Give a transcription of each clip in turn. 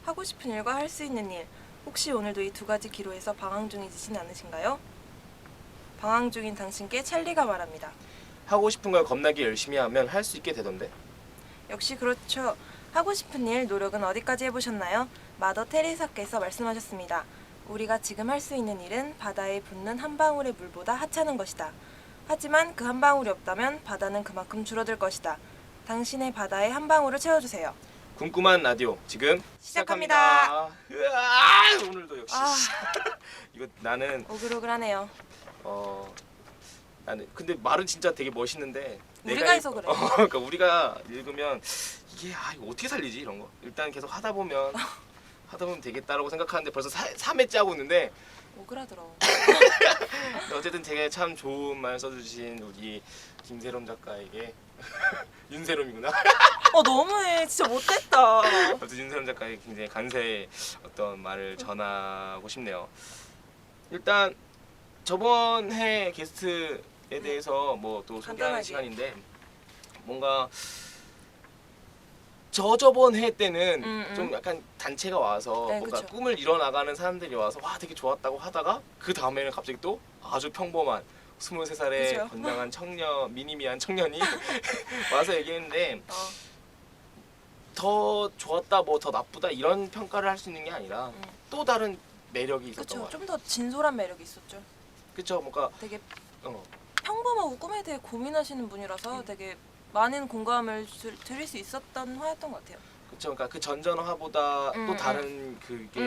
하고 싶은 일과 할 수 있는 일, 혹시 오늘도 이 두 가지 기로에서 방황 중이시진 않으신가요? 방황 중인 당신께 찰리가 말합니다. 하고 싶은 걸 겁나게 열심히 하면 할 수 있게 되던데. 역시 그렇죠. 하고 싶은 일, 노력은 어디까지 해보셨나요? 마더 테레사께서 말씀하셨습니다. 우리가 지금 할 수 있는 일은 바다에 붓는 한 방울의 물보다 하찮은 것이다. 하지만 그 한 방울이 없다면 바다는 그만큼 줄어들 것이다. 당신의 바다에 한 방울을 채워주세요. 궁금한 라디오 지금 시작합니다. 으아, 오늘도 역시 아. 이거 나는 오글오글하네요. 나는 근데 말은 진짜 되게 멋있는데 우리가 해서 그래. 그러니까 우리가 읽으면 이게 이거 어떻게 살리지 이런 거 일단 계속 하다 보면 되겠다라고 생각하는데 벌써 3회째 하고 있는데 오그라들어. 근데 어쨌든 되게 참 좋은 말 써주신 우리 김세롬 작가에게 윤세롬이구나. 너무해. 진짜 못됐다. 어쨌든 윤세롬 작가에게 굉장히 간세의 어떤 말을 전하고 싶네요. 일단 저번 해 게스트에 대해서 뭐 또 소개하는 간단하게. 시간인데 뭔가 저번 해 때는 좀 약간 단체가 와서 네, 뭔가 그쵸. 꿈을 이뤄나가는 사람들이 와서 와 되게 좋았다고 하다가 그 다음에는 갑자기 또 아주 평범한 23살의 그쵸. 건장한 청년, 미니미한 청년이 와서 얘기했는데 더 좋았다 뭐 더 나쁘다 이런 평가를 할 수 있는 게 아니라 또 다른 매력이 있었던 그쵸. 것 같아요. 좀 더 진솔한 매력이 있었죠. 그쵸 뭔가 되게 어, 평범하고 꿈에 대해 고민하시는 분이라서 되게 많은 공감을 드릴 수 있었던 화였던 것 같아요. 그쵸 그러니까 그 전전화보다 또 다른 그게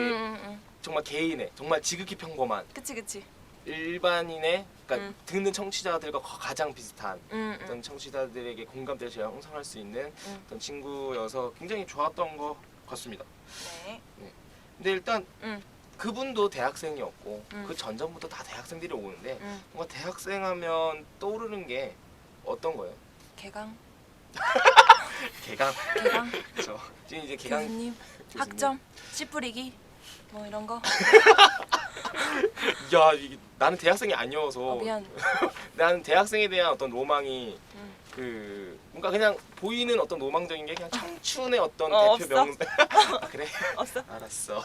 정말 개인의 정말 지극히 평범한 그치. 일반인의 그러니까 듣는 청취자들과 가장 비슷한 음. 어떤 청취자들에게 공감대를 제가 형성할 수 있는 어떤 친구여서 굉장히 좋았던 것 같습니다. 네. 근데 일단 그분도 대학생이었고 음. 그 전전부터 다 대학생들이 오는데 음. 뭔가 대학생하면 떠오르는 게 어떤 거예요? 개강. 개강. 개강. 그렇죠. 지금 이제 개강 교수님. 학점. 씨 뿌리기. 뭐 이런 거. 야 이게 나는 대학생이 아니어서 미안. 나는 대학생에 대한 어떤 로망이 음. 그 뭔가 그냥 보이는 어떤 로망적인 게 그냥 청춘의 어떤 대표 없어. 명 아, 그래? 없어. 알았어.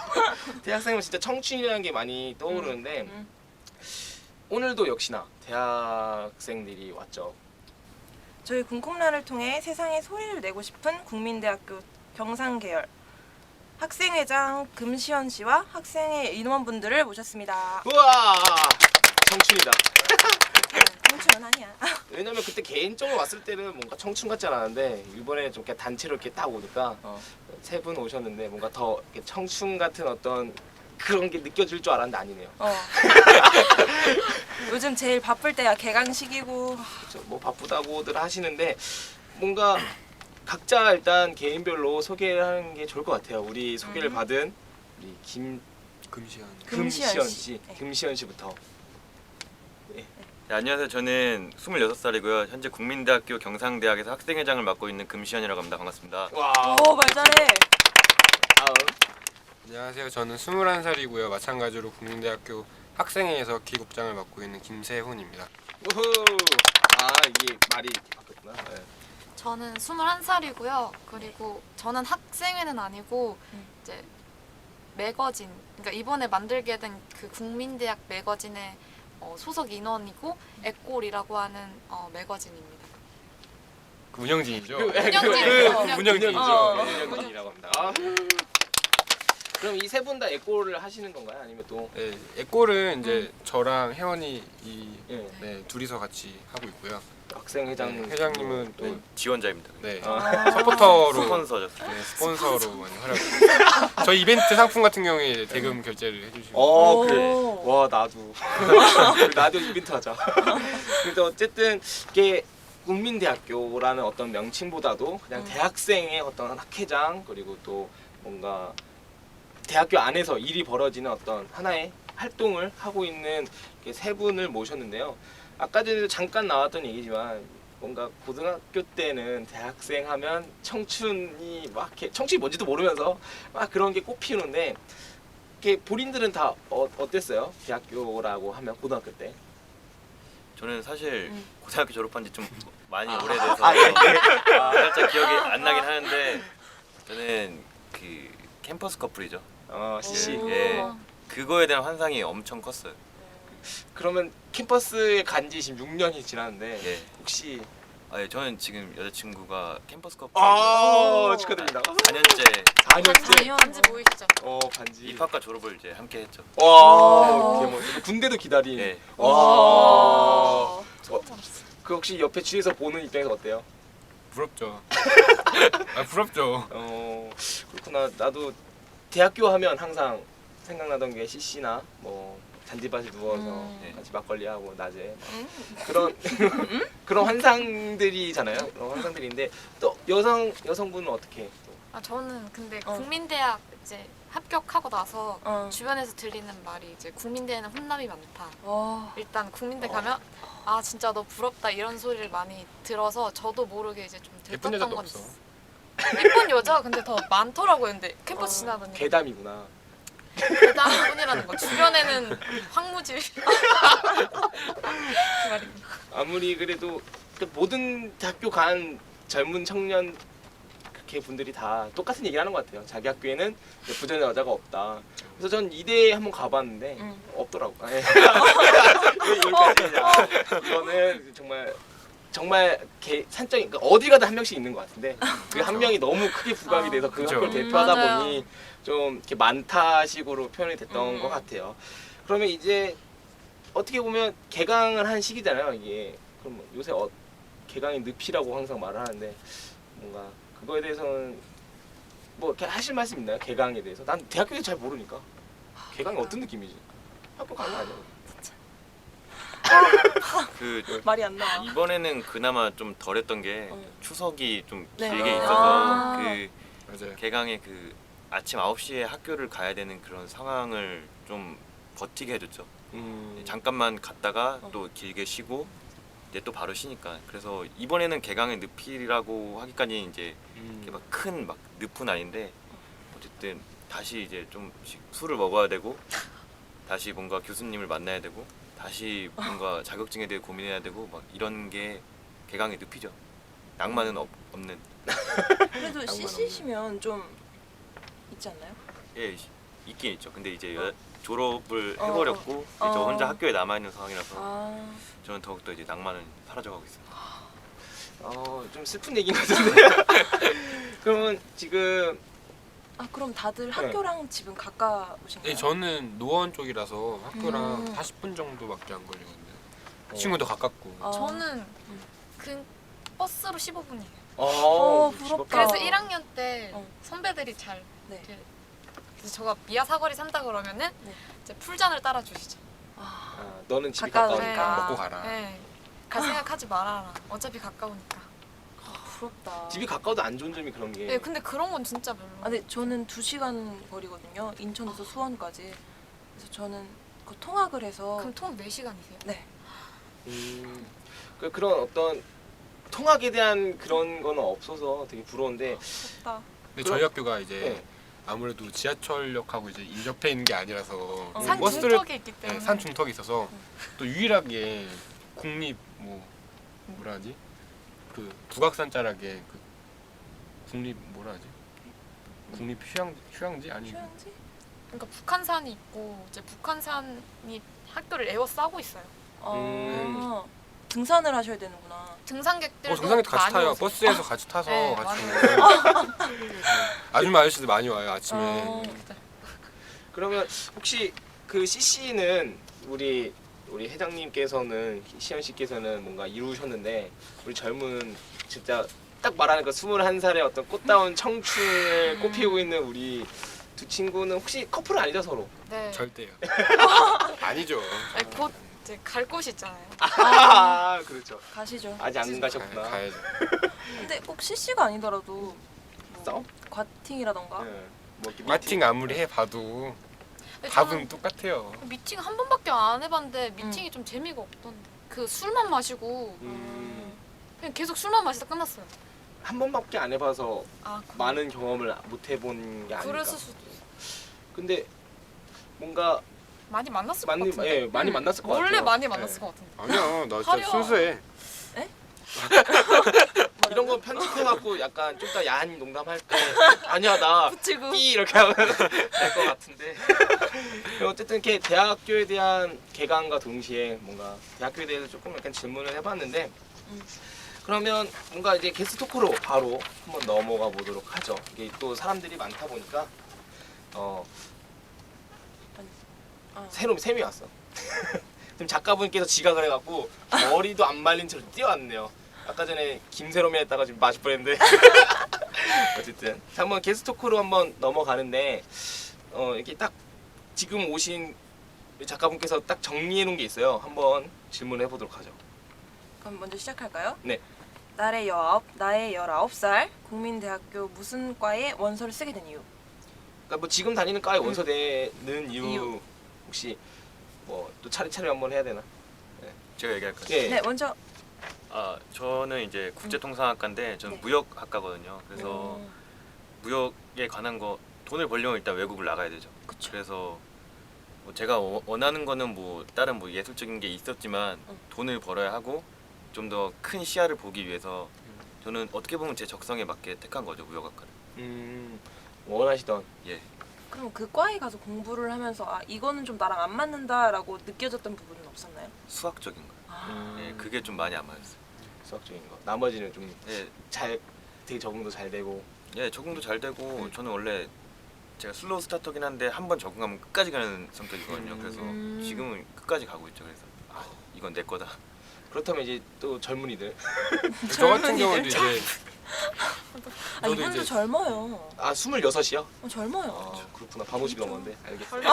대학생은 진짜 청춘이라는 게 많이 떠오르는데 오늘도 역시나 대학생들이 왔죠. 저희 군콩라를 통해 세상에 소리를 내고 싶은 국민대학교 경상계열 학생회장 금시현 씨와 학생회 인원분들을 모셨습니다. 우와 청춘이다. 청춘은 아니야. 왜냐면 그때 개인적으로 왔을 때는 뭔가 청춘 같지 않았는데 이번에 좀 이렇게 단체로 이렇게 딱 오니까 세 분 오셨는데 뭔가 더 이렇게 청춘 같은 어떤 그런 게 느껴질 줄 알았는데 아니네요. 요즘 제일 바쁠 때야 개강식이고. 그렇죠. 뭐 바쁘다고들 하시는데 뭔가 각자 일단 개인별로 소개를 하는 게 좋을 것 같아요. 우리 소개를 받은 우리 금시현 금시현 씨. 씨, 네. 금시현 씨부터. 네, 안녕하세요. 저는 26살이고요. 현재 국민대학교 경상대학에서 학생회장을 맡고 있는 금시현이라고 합니다. 반갑습니다. 와. 말 잘해. 다음. 안녕하세요. 저는 21살이고요. 마찬가지로 국민대학교 학생회에서 기국장을 맡고 있는 김세훈입니다. 우후. 아 이게 말이 바뀌었구나. 네. 저는 21살이고요. 그리고 저는 학생회는 아니고 이제 매거진, 그러니까 이번에 만들게 된 그 국민대학 매거진의 소속 인원이고 에꼴이라고 하는 매거진입니다. 그 운영진이죠. 문영진이죠. 어. 문영진이라고 합니다. 아. 그럼 이 세 분 다 에코를 하시는 건가요? 아니면 또? 네, 에꼴은 이제 저랑 혜원이 예. 네, 둘이서 같이 하고 있고요. 학생 회장 네, 회장님은 또 네, 지원자입니다. 네, 아. 서포터로 스폰서죠. 네, 스폰서로 많이 활약. 저희 이벤트 상품 같은 경우에 대금 결제를 해주시고. 그래. 와 나도. 나도 이벤트 하자. 근데 어쨌든 이게 국민대학교라는 어떤 명칭보다도 그냥 대학생의 어떤 학회장 그리고 또 뭔가 대학교 안에서 일이 벌어지는 어떤 하나의 활동을 하고 있는 이렇게 세 분을 모셨는데요. 아까 전에도 잠깐 나왔던 얘기지만 뭔가 고등학교 때는 대학생 하면 청춘이 막 이렇게 청춘이 뭔지도 모르면서 막 그런 게 꽃피우는데 이렇게 본인들은 다 어땠어요? 대학교라고 하면 고등학교 때? 저는 사실 고등학교 졸업한 지 좀 많이 아. 오래돼서 아, 예. 살짝 기억이 안 나긴 하는데 저는 그 캠퍼스 커플이죠. CC. 예. 그거에 대한 환상이 엄청 컸어요. 그러면 캠퍼스에 간지 지금 6년이 지났는데 예. 혹시 예, 저는 지금 여자친구가 캠퍼스 커플 축하드립니다. 4년째 4년째 반지 보이시죠? 반지. 입학과 졸업을 이제 함께 했죠. 와, 대박. 군대도 기다린. 예. 와. 처음 알았어. 그 혹시 옆에 뒤에서 보는 입장에서 어때요? 부럽죠. 부럽죠. 그렇구나. 나도 대학교 하면 항상 생각나던 게 CC나 뭐 잔디밭에 누워서 같이 막걸리 하고 낮에 그런 그런 환상들이잖아요. 그런 환상들인데 또 여성분은 어떻게? 저는 근데 국민대학 이제 합격하고 나서 주변에서 들리는 말이 이제 국민대에는 훈남이 많다. 일단 국민대 가면 진짜 너 부럽다 이런 소리를 많이 들어서 저도 모르게 이제 좀 예쁜 들떴던 여자도 건 없어. 있어. 예쁜 여자가 근데 더 많더라고요. 근데 캠퍼스 지나다니 괴담이구나. 대단분이라는 거. 주변에는 황무지. 그 말이구나. 아무리 그래도 그 모든 대학교 간 젊은 청년 그렇게 분들이 다 똑같은 얘기를 하는 것 같아요. 자기 학교에는 부전의 여자가 없다. 그래서 전 이대에 한번 가봤는데 없더라고. 왜 여기까지냐? 이거는 정말 산적인 그러니까 어디 가든 한 명씩 있는 것 같은데 그 한 명이 너무 크게 부각이 돼서 그 그쵸. 학교를 대표하다 맞아요. 보니 좀 이렇게 많다식으로 표현이 됐던 것 같아요. 그러면 이제 어떻게 보면 개강을 한 시기잖아요. 이게 그럼 요새 개강의 늪이라고 항상 말을 하는데 뭔가 그거에 대해서는 뭐 이렇게 하실 말씀 있나요? 개강에 대해서? 난 대학교에서 잘 모르니까 개강이 어떤 느낌이지? 학교 가는 거 아니야? 그 말이 안 나와. 이번에는 그나마 좀 덜했던 게 추석이 좀 네. 길게 아. 있어서 그 맞아요. 개강에 그 아침 9시에 학교를 가야 되는 그런 상황을 좀 버티게 해줬죠. 잠깐만 갔다가 또 길게 쉬고 이제 또 바로 쉬니까. 그래서 이번에는 개강의 늪이라고 하기까지 이제 막 큰 막 늪은 아닌데 어쨌든 다시 이제 좀씩 술을 먹어야 되고 다시 뭔가 교수님을 만나야 되고 다시 뭔가 자격증에 대해 고민해야 되고 막 이런 게 개강의 늪이죠. 낭만은 없는. 그래도 CC시면 좀 있지 않나요? 예, 있긴 있죠. 근데 이제 졸업을 해버렸고 이제 저 혼자 학교에 남아 있는 상황이라서 저는 더욱더 이제 낭만은 사라져가고 있어요. 좀 슬픈 얘기인 것 같은데. 그러면 지금 그럼 다들 학교랑 집은 가까우신가요? 네, 저는 노원 쪽이라서 학교랑 40분 정도밖에 안 걸리거든요. 친구도 가깝고. 저는 그 버스로 15분이에요. 부럽다. 그래서 1학년 때 선배들이 잘 네. 이렇게 그래서 저가 미아 사거리 산다 그러면은 이제 풀잔을 따라 주시죠. 너는 집이 가까우니까. 가까우니까. 먹고 가라. 네. 갈 생각하지 말아라. 어차피 가까우니까. 부럽다. 집이 가까워도 안 좋은 점이 그런 게. 네, 근데 그런 건 진짜 별로. 근데 저는 2시간 거리거든요. 인천에서 수원까지. 그래서 저는 그 통학을 해서 그럼 통 4시간이세요? 네. 그런 어떤 통학에 대한 그런 거는 없어서 되게 부러운데. 부럽다. 근데 저희 학교가 이제 네. 아무래도 지하철역하고 이제 인접해 있는 게 아니라서 산 버스를 중턱에 있기 때문에. 산 중턱이 있어서 또 유일하게 국립 뭐라 하지? 그 북악산 자락에 그 국립 뭐라 하지? 국립 휴양지 아니? 휴양지? 그러니까 북한산이 있고 이제 북한산이 학교를 에워싸고 있어요. 등산을 하셔야 되는구나. 등산객들도 등산객도 같이 많이 타요. 오세요. 버스에서 같이 타서 네, 같이 맞아요. 오고. 아줌마 아저씨도 많이 와요 아침에. 그러면 혹시 그 CC는 우리 회장님께서는 시현 씨께서는 뭔가 이루셨는데 우리 젊은 진짜 딱 말하는 그 21살의 어떤 꽃다운 청춘을 꽃피우고 있는 우리 두 친구는 혹시 커플은 아니죠 서로? 네. 절대요. 아니죠. 아니, 곧 이제 갈 곳이 있잖아요. 그렇죠. 가시죠. 아직 안 가셨구나. 가야죠. 근데 꼭 CC가 아니더라도 뭐 싸움? 과팅이라던가 네. 뭐 이렇게 마팅 아무리 해봐도 근데 답은 저는 똑같아요. 미팅 한 번밖에 안 해봤는데 미팅이 좀 재미가 없던데. 그 술만 마시고 그냥 계속 술만 마시다 끝났어요. 한 번밖에 안 해봐서 그래. 많은 경험을 못 해본 게 아닐까. 그랬을 수도 있어. 근데 뭔가 많이 만났을 많이 것 같은데. 많이 만났을 것 원래 같아요. 많이 네. 만났을 것 같은데. 아니야 나 진짜 화려하- 순수해. 이런 거 편집해갖고 약간 좀 더 야한 농담할 때 아니야 나 붙이고. 삐 이렇게 하면 될 것 같은데 어쨌든 이렇게 대학교에 대한 개강과 동시에 뭔가 대학교에 대해서 조금 약간 질문을 해봤는데 그러면 뭔가 이제 게스트 토크로 바로 한번 넘어가 보도록 하죠. 이게 또 사람들이 많다 보니까 샘이 왔어. 지금 작가분께서 지각을 해갖고 머리도 안 말린 채로 뛰어왔네요. 아까 전에 김세롬이 했다가 지금 마실 뻔했는데 어쨌든 자, 한번 게스트 토크로 한번 넘어가는데 이렇게 딱 지금 오신 작가분께서 딱 정리해 놓은 게 있어요. 한번 질문해 보도록 하죠. 그럼 먼저 시작할까요? 네. 나의 19살 국민대학교 무슨 과에 원서를 쓰게 된 이유. 그러니까 뭐 지금 다니는 과에 원서 내는 이유 혹시 뭐 또 차례차례 한번 해야 되나? 제가 얘기할까요? 예. 네, 먼저. 저는 이제 국제통상학과인데 저는 네. 무역학과거든요. 그래서 무역에 관한 거 돈을 벌려면 일단 외국을 나가야 되죠. 그쵸. 그래서 뭐 제가 원하는 거는 뭐 다른 뭐 예술적인 게 있었지만 돈을 벌어야 하고 좀 더 큰 시야를 보기 위해서 저는 어떻게 보면 제 적성에 맞게 택한 거죠, 무역학과를. 원하시던. 예. 그럼 그 과에 가서 공부를 하면서 아 이거는 좀 나랑 안 맞는다라고 느껴졌던 부분은 없었나요? 수학적인 거. 예, 그게 좀 많이 안 맞았어요. 수학적인 거. 나머지는 좀 예, 되게 적응도 잘 되고. 예, 적응도 잘 되고 저는 원래 제가 슬로우 스타터긴 한데 한 번 적응하면 끝까지 가는 성격이거든요. 그래서 지금은 끝까지 가고 있죠. 그래서 이건 내 거다. 그렇다면 이제 또 젊은이들. 저 같은 경우도 이제 아 저도 이분도 이제- 젊어요. 26이요? 젊어요. 그렇구나. 방호식 넘었는데. 알겠어요.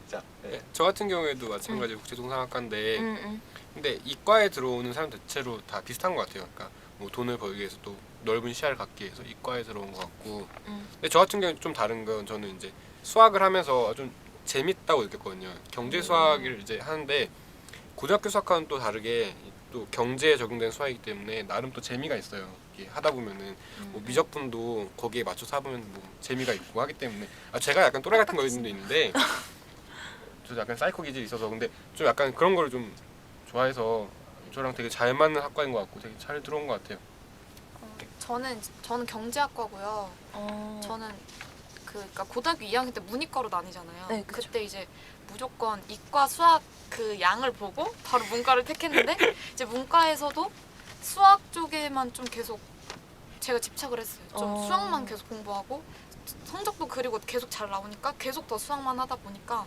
자, 네. 저 같은 경우에도 마찬가지로 국제통상학과인데 응. 근데 이과에 들어오는 사람 대체로 다 비슷한 것 같아요. 그러니까 뭐 돈을 벌기 위해서 또 넓은 시야를 갖기 위해서 이과에 들어온 것 같고 근데 저 같은 경우는 좀 다른 건 저는 이제 수학을 하면서 좀 재밌다고 느꼈거든요. 경제 수학을 이제 하는데 고등학교 수학과는 또 다르게 또 경제에 적용된 수학이기 때문에 나름 또 재미가 있어요. 이게 하다 보면은 뭐 미적분도 거기에 맞춰서 하면 뭐 재미가 있고 하기 때문에 제가 약간 또래 같은 거는 있는데 저 약간 사이코 기질이 있어서 근데 좀 약간 그런 거를 좀 좋아해서 저랑 되게 잘 맞는 학과인 것 같고 되게 잘 들어온 것 같아요. 저는 경제학과고요. 저는 그러니까 고등학교 2학년 때 문이과로 나뉘잖아요. 네, 그쵸. 그때 이제 무조건 이과 수학 그 양을 보고 바로 문과를 택했는데 이제 문과에서도 수학 쪽에만 좀 계속 제가 집착을 했어요. 좀 수학만 계속 공부하고 성적도 그리고 계속 잘 나오니까 계속 더 수학만 하다 보니까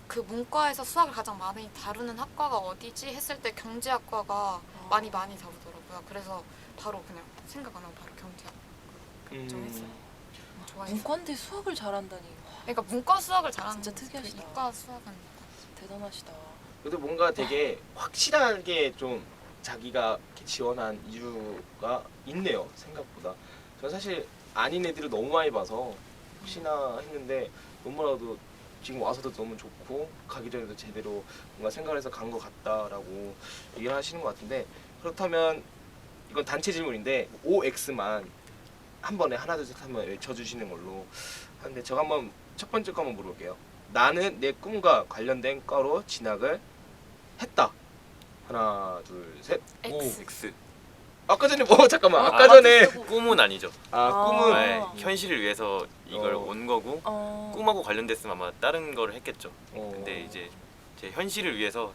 그 문과에서 수학을 가장 많이 다루는 학과가 어디지 했을 때 경제학과가 많이 다루더라고요. 그래서 바로 그냥 생각 안 하고 바로 경제학 결정했어요. 좋아했어요. 문과인데 수학을 잘한다니. 와, 그러니까 문과 수학을 잘하는 진짜 특이하시다. 그 이과 수학은 대단하시다. 그래도 뭔가 되게 확실하게 좀 자기가 이렇게 지원한 이유가 있네요. 생각보다. 저는 사실 아닌 애들을 너무 많이 봐서 혹시나 했는데 너무나도 지금 와서도 너무 좋고 가기 전에도 제대로 뭔가 생각을 해서 간 것 같다라고 얘기를 하시는 것 같은데 그렇다면 이건 단체 질문인데 OX만 한 번에 하나 둘 셋 한번 외쳐주시는 걸로 하는데 제가 한번 첫 번째 거 한번 물어볼게요. 나는 내 꿈과 관련된 과로 진학을 했다. 하나 둘 셋. X. X. 아까 전에 뭐 잠깐만 아까 전에 꿈은 아니죠. 꿈은 네, 현실을 위해서 이걸 어. 온 거고 꿈하고 관련됐으면 아마 다른 거를 했겠죠. 근데 이제 제 현실을 위해서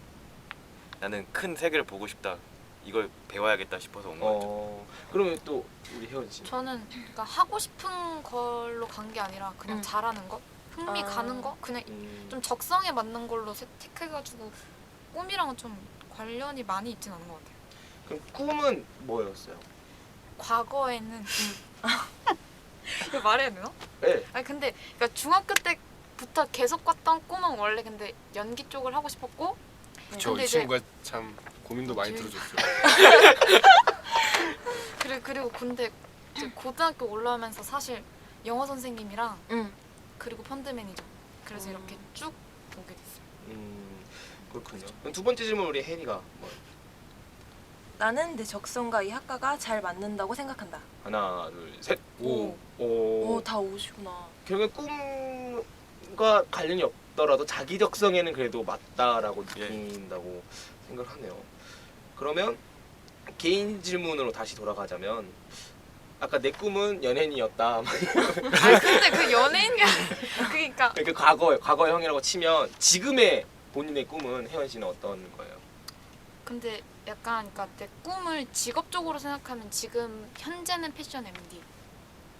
나는 큰 세계를 보고 싶다. 이걸 배워야겠다 싶어서 온 거죠. 그러면 또 우리 혜원 씨. 저는 그러니까 하고 싶은 걸로 간 게 아니라 그냥 잘하는 거, 흥미 가는 거, 그냥 좀 적성에 맞는 걸로 택해가지고 꿈이랑은 좀 관련이 많이 있진 않은 것 같아요. 그럼 꿈은 뭐였어요? 과거에는 이거 말해야 되나? 네. 아니 근데 그러니까 중학교 때부터 계속 꿨던 꿈은 원래 근데 연기 쪽을 하고 싶었고 저 근데 이 이제- 친구가 참 고민도 많이 뭐지? 들어줬죠. 그리고 근데 이제 고등학교 올라오면서 사실 영어 선생님이랑 응. 그리고 펀드 매니저 그래서 이렇게 쭉 보게 됐어요. 그렇군요. 그럼 두 번째 질문 우리 혜리가 뭐 나는 내 적성과 이 학과가 잘 맞는다고 생각한다. 하나 둘 셋. 오. 오. 다 오시구나. 결국 꿈과 관련이 없더라도 자기 적성에는 그래도 맞다라고 예. 느낀다고 생각하네요. 그러면 개인 질문으로 다시 돌아가자면 아까 내 꿈은 연예인이었다. 아 근데 그 연예인이 그러니까 그 과거의 형이라고 치면 지금의 본인의 꿈은 혜원 씨는 어떤 거예요? 근데 약간 그러니까 내 꿈을 직업적으로 생각하면 지금 현재는 패션 MD.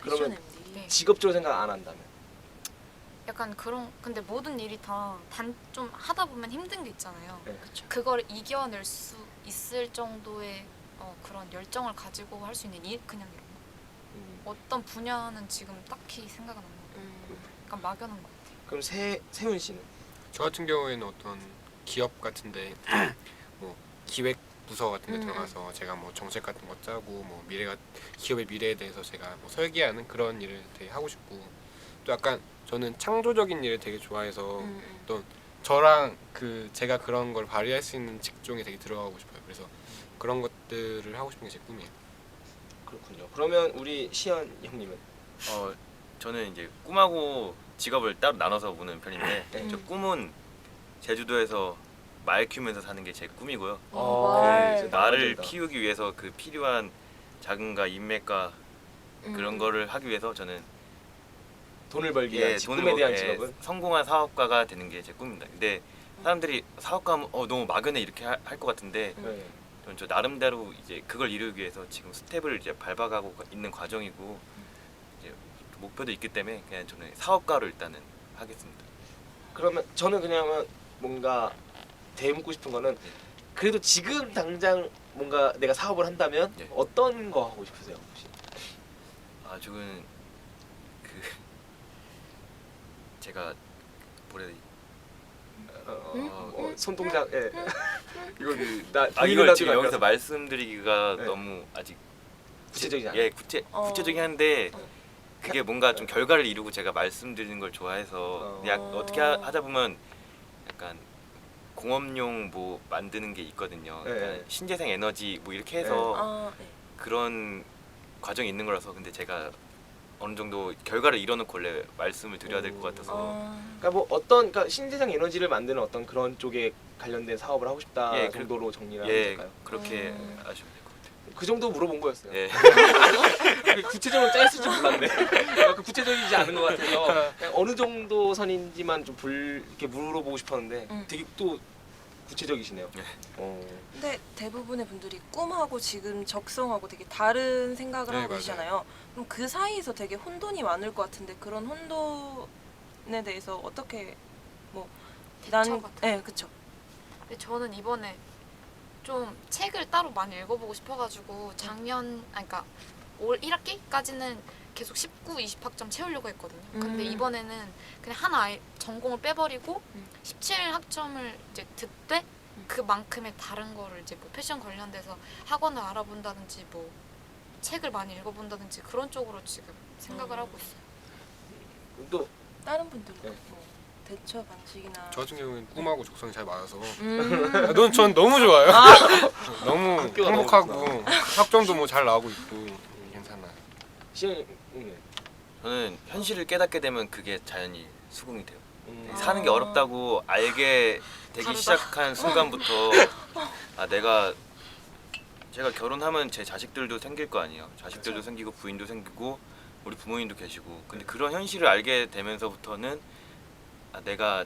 그러면 MD. 네. 직업적으로 생각 안 한다면? 약간 그런 근데 모든 일이 다 좀 하다 보면 힘든 게 있잖아요. 네. 그걸 이겨낼 수 있을 정도의 그런 열정을 가지고 할 수 있는 일 그냥 이런 거. 어떤 분야는 지금 딱히 생각은 안 나요. 약간 막연한 것 같아요. 그럼 세훈 씨는? 저 같은 경우에는 어떤 기업 같은데 뭐 기획 부서 같은 데 들어가서 제가 뭐 정책 같은 거 짜고 뭐 기업의 미래에 대해서 제가 뭐 설계하는 그런 일을 되게 하고 싶고, 또 약간 저는 창조적인 일을 되게 좋아해서 또 저랑 제가 그런 걸 발휘할 수 있는 직종에 되게 들어가고 싶어요. 그래서 그런 것들을 하고 싶은 게 제 꿈이에요. 그렇군요. 그러면 우리 시현 형님은? 저는 이제 꿈하고 직업을 따로 나눠서 보는 편인데 네. 저 꿈은 제주도에서 말 키우면서 사는 게 제 꿈이고요. 말. 그 말을 키우기 위해서 그 필요한 자금과 인맥과 그런 거를 하기 위해서 저는 돈을 벌기 위한 꿈에 대한 직업은? 성공한 사업가가 되는 게 제 꿈입니다. 근데 사람들이 사업가면 너무 막연해 이렇게 할 것 같은데 네. 저는 저 나름대로 이제 그걸 이루기 위해서 지금 스텝을 이제 밟아가고 있는 과정이고 이제 목표도 있기 때문에 그냥 저는 사업가로 일단은 하겠습니다. 그러면 저는 그냥 뭔가 대묻고 싶은 거는 그래도 지금 당장 뭔가 내가 사업을 한다면 네. 어떤 거 하고 싶으세요? 혹시? 지금은 그 제가 뭐라 해야 되지? 손동작 예. 이거 나 이걸 나중에 지금 여기서 알아서 말씀드리기가 네. 너무 아직 구체적이지 않아요. 예 구체적이긴 한데 어. 그게 뭔가 좀 결과를 이루고 제가 말씀드리는 걸 좋아해서 어떻게 하다 보면 약간 공업용 뭐 만드는 게 있거든요. 네. 그러니까 신재생 에너지 뭐 이렇게 해서 네. 그런 과정이 있는 거라서 근데 제가 어느 정도 결과를 이뤄놓고 원래 말씀을 드려야 될 것 같아서 그러니까 뭐 그러니까 신재생 에너지를 만드는 어떤 그런 쪽에 관련된 사업을 하고 싶다 예, 정도로 정리를 하면 예 될까요? 그렇게 아시면 될 것 같아요. 그 정도 물어본 거였어요. 예. 구체적으로 짜였을 줄 몰랐네. 그 구체적이지 않은 것 같아서 그냥 어느 정도 선인지만 좀 이렇게 물어보고 싶었는데 되게 또 구체적이시네요. 네. 근데 대부분의 분들이 꿈하고 지금 적성하고 되게 다른 생각을 네, 하고 맞아요. 계시잖아요. 그럼 그 사이에서 되게 혼돈이 많을 것 같은데 그런 혼돈에 대해서 어떻게 대처 같은 네, 그쵸. 근데 저는 이번에 좀 책을 따로 많이 읽어보고 싶어가지고 그러니까 올 1학기까지는 계속 19, 20학점 채우려고 했거든요. 근데 이번에는 그냥 하나 전공을 빼버리고 17학점을 이제 듣되 그만큼의 다른 거를 이제 뭐 패션 관련돼서 학원을 알아본다든지 뭐 책을 많이 읽어본다든지 그런 쪽으로 지금 생각을 하고 있어요. 또 다른 분들은 네. 뭐 대처 방식이나 저 같은 경우는 꿈하고 적성이 잘 맞아서 음. 전 너무 좋아요. 너무 학교가 행복하고 학점도 뭐 잘 나오고 있고 괜찮아요. 시현 저는 현실을 깨닫게 되면 그게 자연히 수긍이 돼요. 음. 사는 게 어렵다고 알게 되기 다르다. 시작한 순간부터 제가 결혼하면 제 자식들도 생길 거 아니에요. 자식들도 그렇죠. 생기고 부인도 생기고 우리 부모님도 계시고 근데 그런 현실을 알게 되면서부터는 내가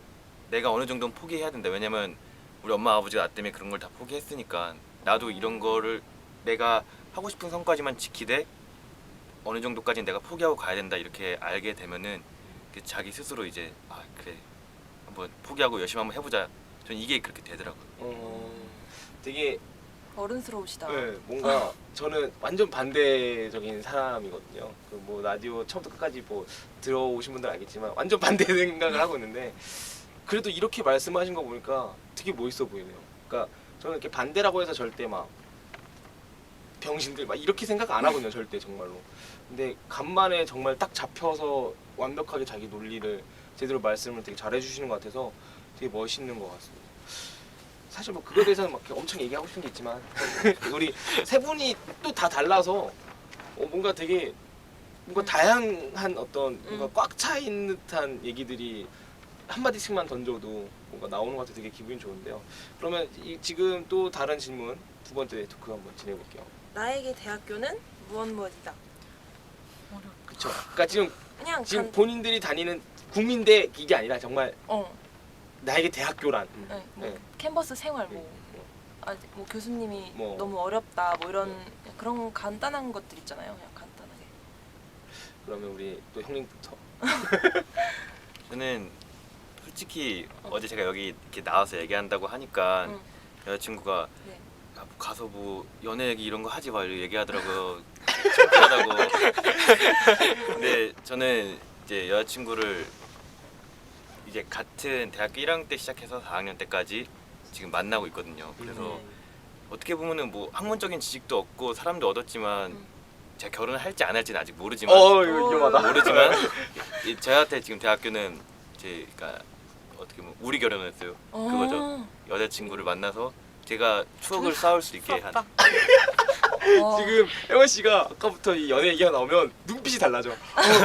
어느 정도는 포기해야 된다. 왜냐면 우리 엄마 아버지가 나 때문에 그런 걸 다 포기했으니까 나도 이런 거를 내가 하고 싶은 성까지만 지키되 어느 정도까지는 내가 포기하고 가야 된다 이렇게 알게 되면은 자기 스스로 이제 그래 한번 포기하고 열심히 한번 해보자. 전 이게 그렇게 되더라고요. 되게 어른스러우시다. 네, 뭔가 저는 완전 반대적인 사람이거든요. 그 뭐 라디오 처음부터 끝까지 뭐 들어오신 분들 알겠지만 완전 반대 생각을 하고 있는데 그래도 이렇게 말씀하신 거 보니까 되게 멋있어 보이네요. 그러니까 저는 이렇게 반대라고 해서 절대 막 병신들 막 이렇게 생각 안 하거든요, 절대 정말로. 근데 간만에 정말 딱 잡혀서 완벽하게 자기 논리를 제대로 말씀을 되게 잘해 주시는 것 같아서 되게 멋있는 것 같습니다. 사실 뭐 그거에 대해서는 막 엄청 얘기하고 싶은 게 있지만 우리 세 분이 또 다 달라서 뭔가 되게 뭔가 다양한 어떤 뭔가 꽉 차 있는 듯한 얘기들이 한마디씩만 던져도 뭔가 나오는 것 같아서 되게 기분이 좋은데요. 그러면 지금 또 다른 질문 두 번째 토크 한번 진행해볼게요. 나에게 대학교는 무엇이다. 그쵸. 그러니까 지금 그냥 본인들이 다니는 국민대 이게 아니라 정말 나에게 대학교란. 네, 뭐 네. 캔버스 생활 뭐 교수님이 뭐. 너무 어렵다 뭐 이런 그런 간단한 것들 있잖아요. 그냥 간단하게. 그러면 우리 또 형님부터. 저는 솔직히 어제 제가 여기 이렇게 나와서 얘기한다고 하니까 여자친구가 네. 야, 뭐 가서 뭐 연애 얘기 이런 거 하지 마 이렇게 얘기하더라고요. 창피하다고. 근데 저는 이제 여자친구를 이제 같은 대학교 1학년 때 시작해서 4학년 때까지 지금 만나고 있거든요. 그래서 어떻게 보면은 뭐 학문적인 지식도 얻고 사람도 얻었지만 제가 결혼을 할지 안 할지는 아직 모르지만 이거 위험하다. 모르지만 저한테 지금 대학교는 제 그러니까 어떻게 보면 우리 결혼했어요. 그거죠. 여자친구를 만나서 제가 추억을 쌓을 수 있게 한. 지금 혜원 씨가 아까부터 이 연애 얘기가 나오면 눈빛이 달라져.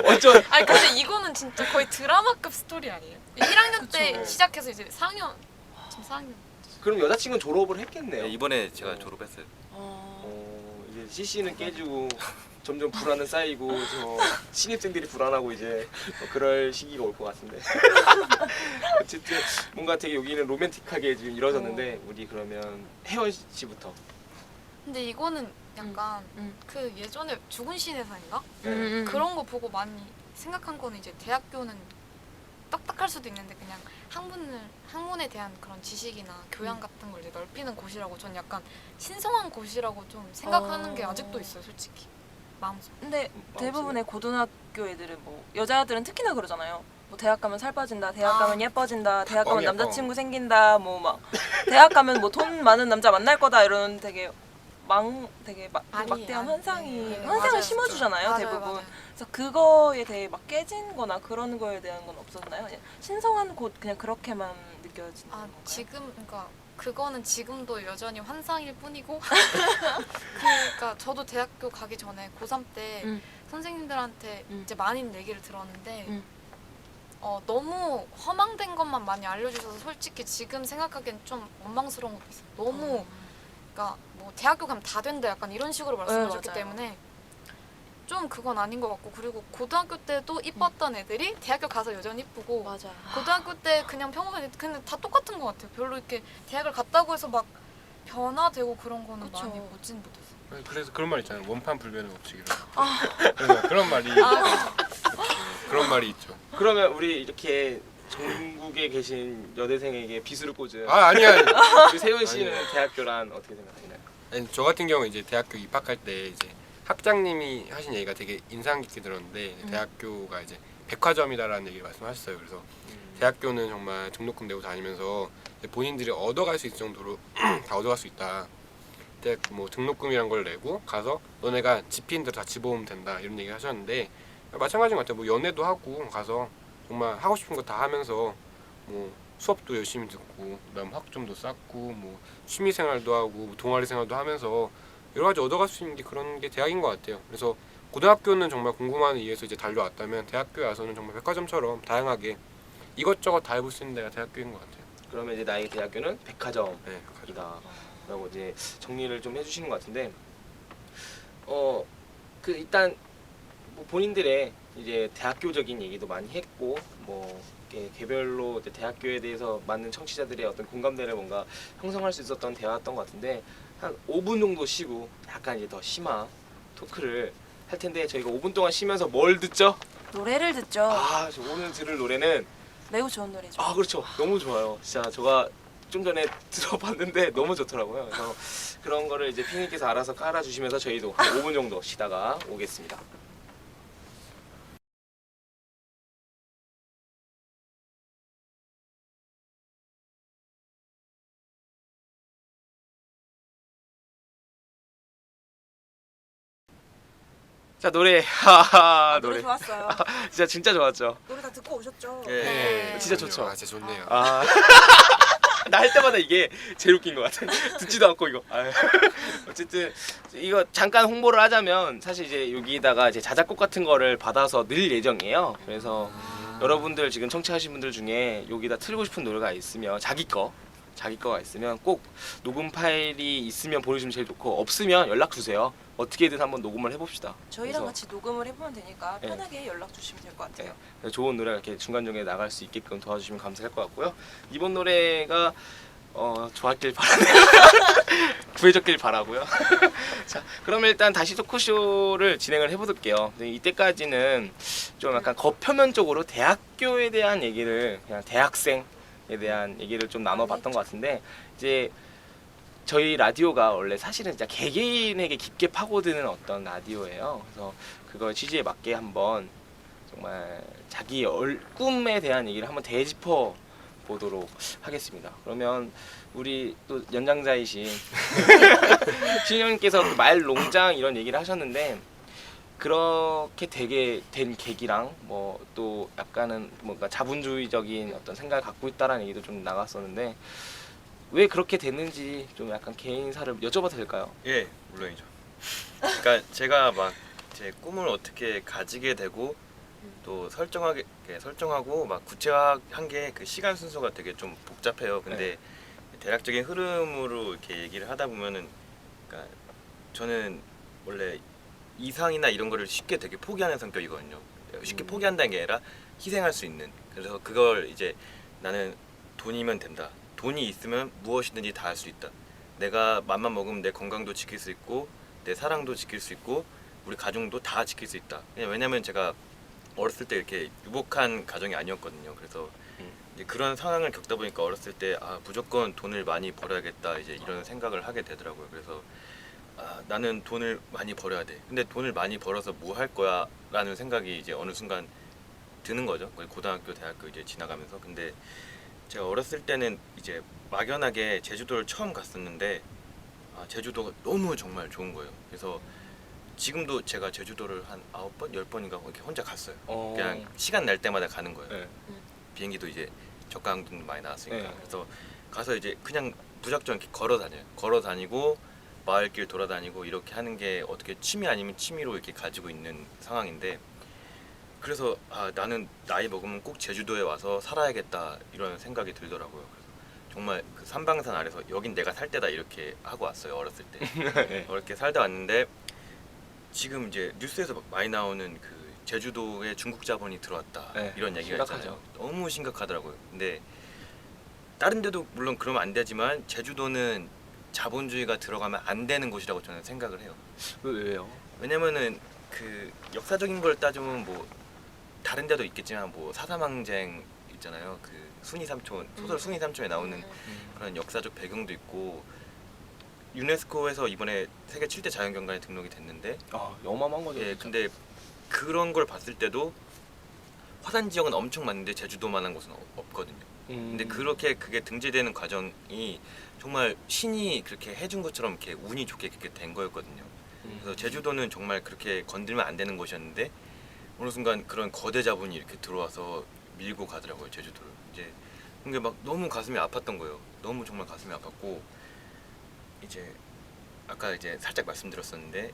완전. 아니 근데 이거는 진짜 거의 드라마급 스토리 아니에요? 1학년 때 시작해서 이제 4학년 지금 4학년. 그럼 여자친구는 졸업을 했겠네요. 네, 이번에 제가 졸업했어요. 이제 CC는 깨지고 점점 불안은 쌓이고 저 신입생들이 불안하고 이제 그럴 시기가 올 것 같은데. 어쨌든 뭔가 되게 여기는 로맨틱하게 지금 이루어졌는데 우리 그러면 혜원 씨부터. 근데 이거는 약간 그 예전에 죽은 신의 상인가? 네. 그런 거 보고 많이 생각한 거는 이제 대학교는 딱딱할 수도 있는데 그냥 학문에 대한 그런 지식이나 교양 같은 걸 이제 넓히는 곳이라고 전 약간 신성한 곳이라고 좀 생각하는 게 아직도 있어요, 솔직히. 마음속. 근데 대부분의 고등학교 애들은 뭐 여자들은 특히나 그러잖아요. 뭐 대학 가면 살 빠진다, 대학 가면 예뻐진다, 대학 가면 뻥이야, 남자친구 생긴다, 뭐 막 대학 가면 뭐 돈 많은 남자 만날 거다 이런 되게 막대한 환상을 맞아요. 심어주잖아요, 맞아요, 대부분. 맞아요. 그래서 그거에 대해 막 깨진거나 그런 거에 대한 건 없었나요? 그냥 신성한 곳 그냥 그렇게만 느껴지는 건가요? 지금 그러니까 그거는 지금도 여전히 환상일 뿐이고 그러니까 저도 대학교 가기 전에 고3 때 선생님들한테 이제 많은 얘기를 들었는데 너무 허망된 것만 많이 알려주셔서 솔직히 지금 생각하기엔 좀 원망스러운 것도 있어요. 너무 그러니까 뭐 대학교 가면 다 된다 약간 이런 식으로 말씀하셨기 맞아요. 때문에 좀 그건 아닌 것 같고 그리고 고등학교 때도 이뻤던 애들이 대학교 가서 여전히 이쁘고 맞아. 고등학교 때 그냥 평범한 근데 다 똑같은 것 같아요. 별로 이렇게 대학을 갔다고 해서 막 변화되고 그런 거는 그쵸. 많이 보진 못했어요. 그래서 그런 말 있잖아요. 원판 불변의 법칙이라고. 그래서 그런 말이 그런 말이 있죠. 그러면 우리 이렇게 전국에 계신 여대생에게 비수를 꽂은 아니야. 우리 세훈 씨는 대학교란 어떻게 생각하시나요? 아니, 저 같은 경우 이제 대학교 입학할 때 이제 학장님이 하신 얘기가 되게 인상 깊게 들었는데 대학교가 이제 백화점이다라는 얘기를 말씀하셨어요. 그래서 대학교는 정말 등록금 내고 다니면서 본인들이 얻어갈 수 있을 정도로 다 얻어갈 수 있다. 대학 뭐 등록금이란 걸 내고 가서 너네가 집히는 대로 다 집어오면 된다 이런 얘기 하셨는데 마찬가지인 것 같아요. 뭐 연애도 하고 가서 정말 하고 싶은 거 다 하면서 뭐 수업도 열심히 듣고 그다음 학점도 쌓고 뭐 취미 생활도 하고 뭐 동아리 생활도 하면서 여러 가지 얻어갈 수 있는 게 그런 게 대학인 것 같아요. 그래서 고등학교는 정말 공부만을 위해서 이제 달려왔다면 대학교에 와서는 정말 백화점처럼 다양하게 이것저것 다 해볼 수 있는 데가 대학교인 것 같아요. 그러면 이제 나의 대학교는 백화점이다. 네, 백화점. 라고 이제 정리를 좀 해주시는 것 같은데 그 일단 뭐 본인들의 이제 대학교적인 얘기도 많이 했고 뭐 이렇게 개별로 이제 대학교에 대해서 많은 청취자들의 어떤 공감대를 뭔가 형성할 수 있었던 대화였던 것 같은데 한 5분 정도 쉬고 약간 이제 더 심한 토크를 할 텐데 저희가 5분 동안 쉬면서 뭘 듣죠? 노래를 듣죠. 저 오늘 들을 노래는 매우 좋은 노래죠. 그렇죠. 너무 좋아요. 진짜 제가 좀 전에 들어봤는데 너무 좋더라고요. 그래서 그런 거를 이제 피디님께서 알아서 깔아주시면서 저희도 한 5분 정도 쉬다가 오겠습니다. 자 노래 노래 좋았어요. 진짜 좋았죠. 노래 다 듣고 오셨죠? 네. 진짜 좋죠. 진짜 좋네요. 나 할 때마다 이게 제일 웃긴 것 같아. 듣지도 않고 이거. 어쨌든 이거 잠깐 홍보를 하자면 사실 이제 여기다가 이제 자작곡 같은 거를 받아서 늘 예정이에요. 그래서 여러분들 지금 청취하신 분들 중에 여기다 틀고 싶은 노래가 있으면 자기 거 자기 거가 있으면 꼭 녹음 파일이 있으면 보내주시면 제일 좋고 없으면 연락 주세요. 어떻게든 한번 녹음을 해봅시다. 저희랑 그래서 같이 녹음을 해보면 되니까 네. 편하게 연락 주시면 될 것 같아요. 좋은 노래가 이렇게 중간중간에 나갈 수 있게끔 도와주시면 감사할 것 같고요. 이번 노래가 좋았길 바라네요. 구해줬길 바라고요. 자, 그러면 일단 다시 토크쇼를 진행을 해볼게요. 이때까지는 좀 약간 겉표면적으로 대학교에 대한 얘기를 그냥 대학생에 대한 얘기를 좀 나눠봤던 것 같은데 이제 저희 라디오가 원래 사실은 진짜 개개인에게 깊게 파고드는 어떤 라디오예요. 그래서 그걸 취지에 맞게 한번 정말 자기 꿈에 대한 얘기를 한번 되짚어 보도록 하겠습니다. 그러면 우리 또 연장자이신 신영님께서 말 농장 이런 얘기를 하셨는데 그렇게 되게 된 계기랑 뭐 또 약간은 뭔가 자본주의적인 어떤 생각을 갖고 있다라는 얘기도 좀 나갔었는데 왜 그렇게 됐는지 좀 약간 개인사를 여쭤봐도 될까요? 예, 물론이죠. 그러니까 제가 막 제 꿈을 어떻게 가지게 되고 또 설정하고 막 구체화한 게 그 시간 순서가 되게 좀 복잡해요. 근데 대략적인 흐름으로 이렇게 얘기를 하다 보면은 그러니까 저는 원래 이상이나 이런 거를 쉽게 되게 포기하는 성격이거든요. 쉽게 포기한다는 게 아니라 희생할 수 있는. 그래서 그걸 이제 나는 돈이면 된다. 돈이 있으면 무엇이든지 다 할 수 있다. 내가 맘만 먹으면 내 건강도 지킬 수 있고 내 사랑도 지킬 수 있고 우리 가정도 다 지킬 수 있다. 왜냐면 제가 어렸을 때 이렇게 유복한 가정이 아니었거든요. 그래서 이제 그런 상황을 겪다 보니까 어렸을 때 무조건 돈을 많이 벌어야겠다 이제 이런 생각을 하게 되더라고요. 그래서 나는 돈을 많이 벌어야 돼. 근데 돈을 많이 벌어서 뭐 할 거야라는 생각이 이제 어느 순간 드는 거죠. 고등학교, 대학교 이제 지나가면서. 근데 제가 어렸을 때는 이제 막연하게 제주도를 처음 갔었는데 제주도가 너무 정말 좋은 거예요. 그래서 지금도 제가 제주도를 한 9번, 10번인가 이렇게 혼자 갔어요. 그냥 시간 날 때마다 가는 거예요. 네. 비행기도 이제 저가 항공도 많이 나왔으니까. 네. 그래서 가서 이제 그냥 무작정 이렇게 걸어 다녀요. 걸어 다니고 마을길 돌아다니고 이렇게 하는 게 어떻게 취미 아니면 취미로 이렇게 가지고 있는 상황인데 그래서 나는 나이 먹으면 꼭 제주도에 와서 살아야겠다 이런 생각이 들더라고요. 그래서 정말 그 삼방산 아래서 여긴 내가 살 때다 이렇게 하고 왔어요. 어렸을 때. 네. 어렵게 살다 왔는데 지금 이제 뉴스에서 많이 나오는 그 제주도에 중국 자본이 들어왔다 네, 이런 얘기가 심각하죠. 있잖아요. 너무 심각하더라고요. 근데 다른 데도 물론 그러면 안 되지만 제주도는 자본주의가 들어가면 안 되는 곳이라고 저는 생각을 해요. 왜요? 왜냐면은 그 역사적인 걸 따지면 뭐 다른 데도 있겠지만 뭐 사사망쟁 있잖아요. 그 순이 삼촌 소설 순이 삼촌에 나오는 그런 역사적 배경도 있고 유네스코에서 이번에 세계 7대 자연경관에 등록이 됐는데 어마어마한 거죠. 예, 진짜. 근데 그런 걸 봤을 때도 화산 지역은 엄청 많은데 제주도만한 곳은 없거든요. 근데 그렇게 그게 등재되는 과정이 정말 신이 그렇게 해준 것처럼 이렇게 운이 좋게 그렇게 된 거였거든요. 그래서 제주도는 정말 그렇게 건들면 안 되는 곳이었는데 어느 순간 그런 거대 자본이 이렇게 들어와서 밀고 가더라고요, 제주도를. 이제 그게 막 너무 가슴이 아팠던 거예요. 너무 정말 가슴이 아팠고 이제 아까 이제 살짝 말씀드렸었는데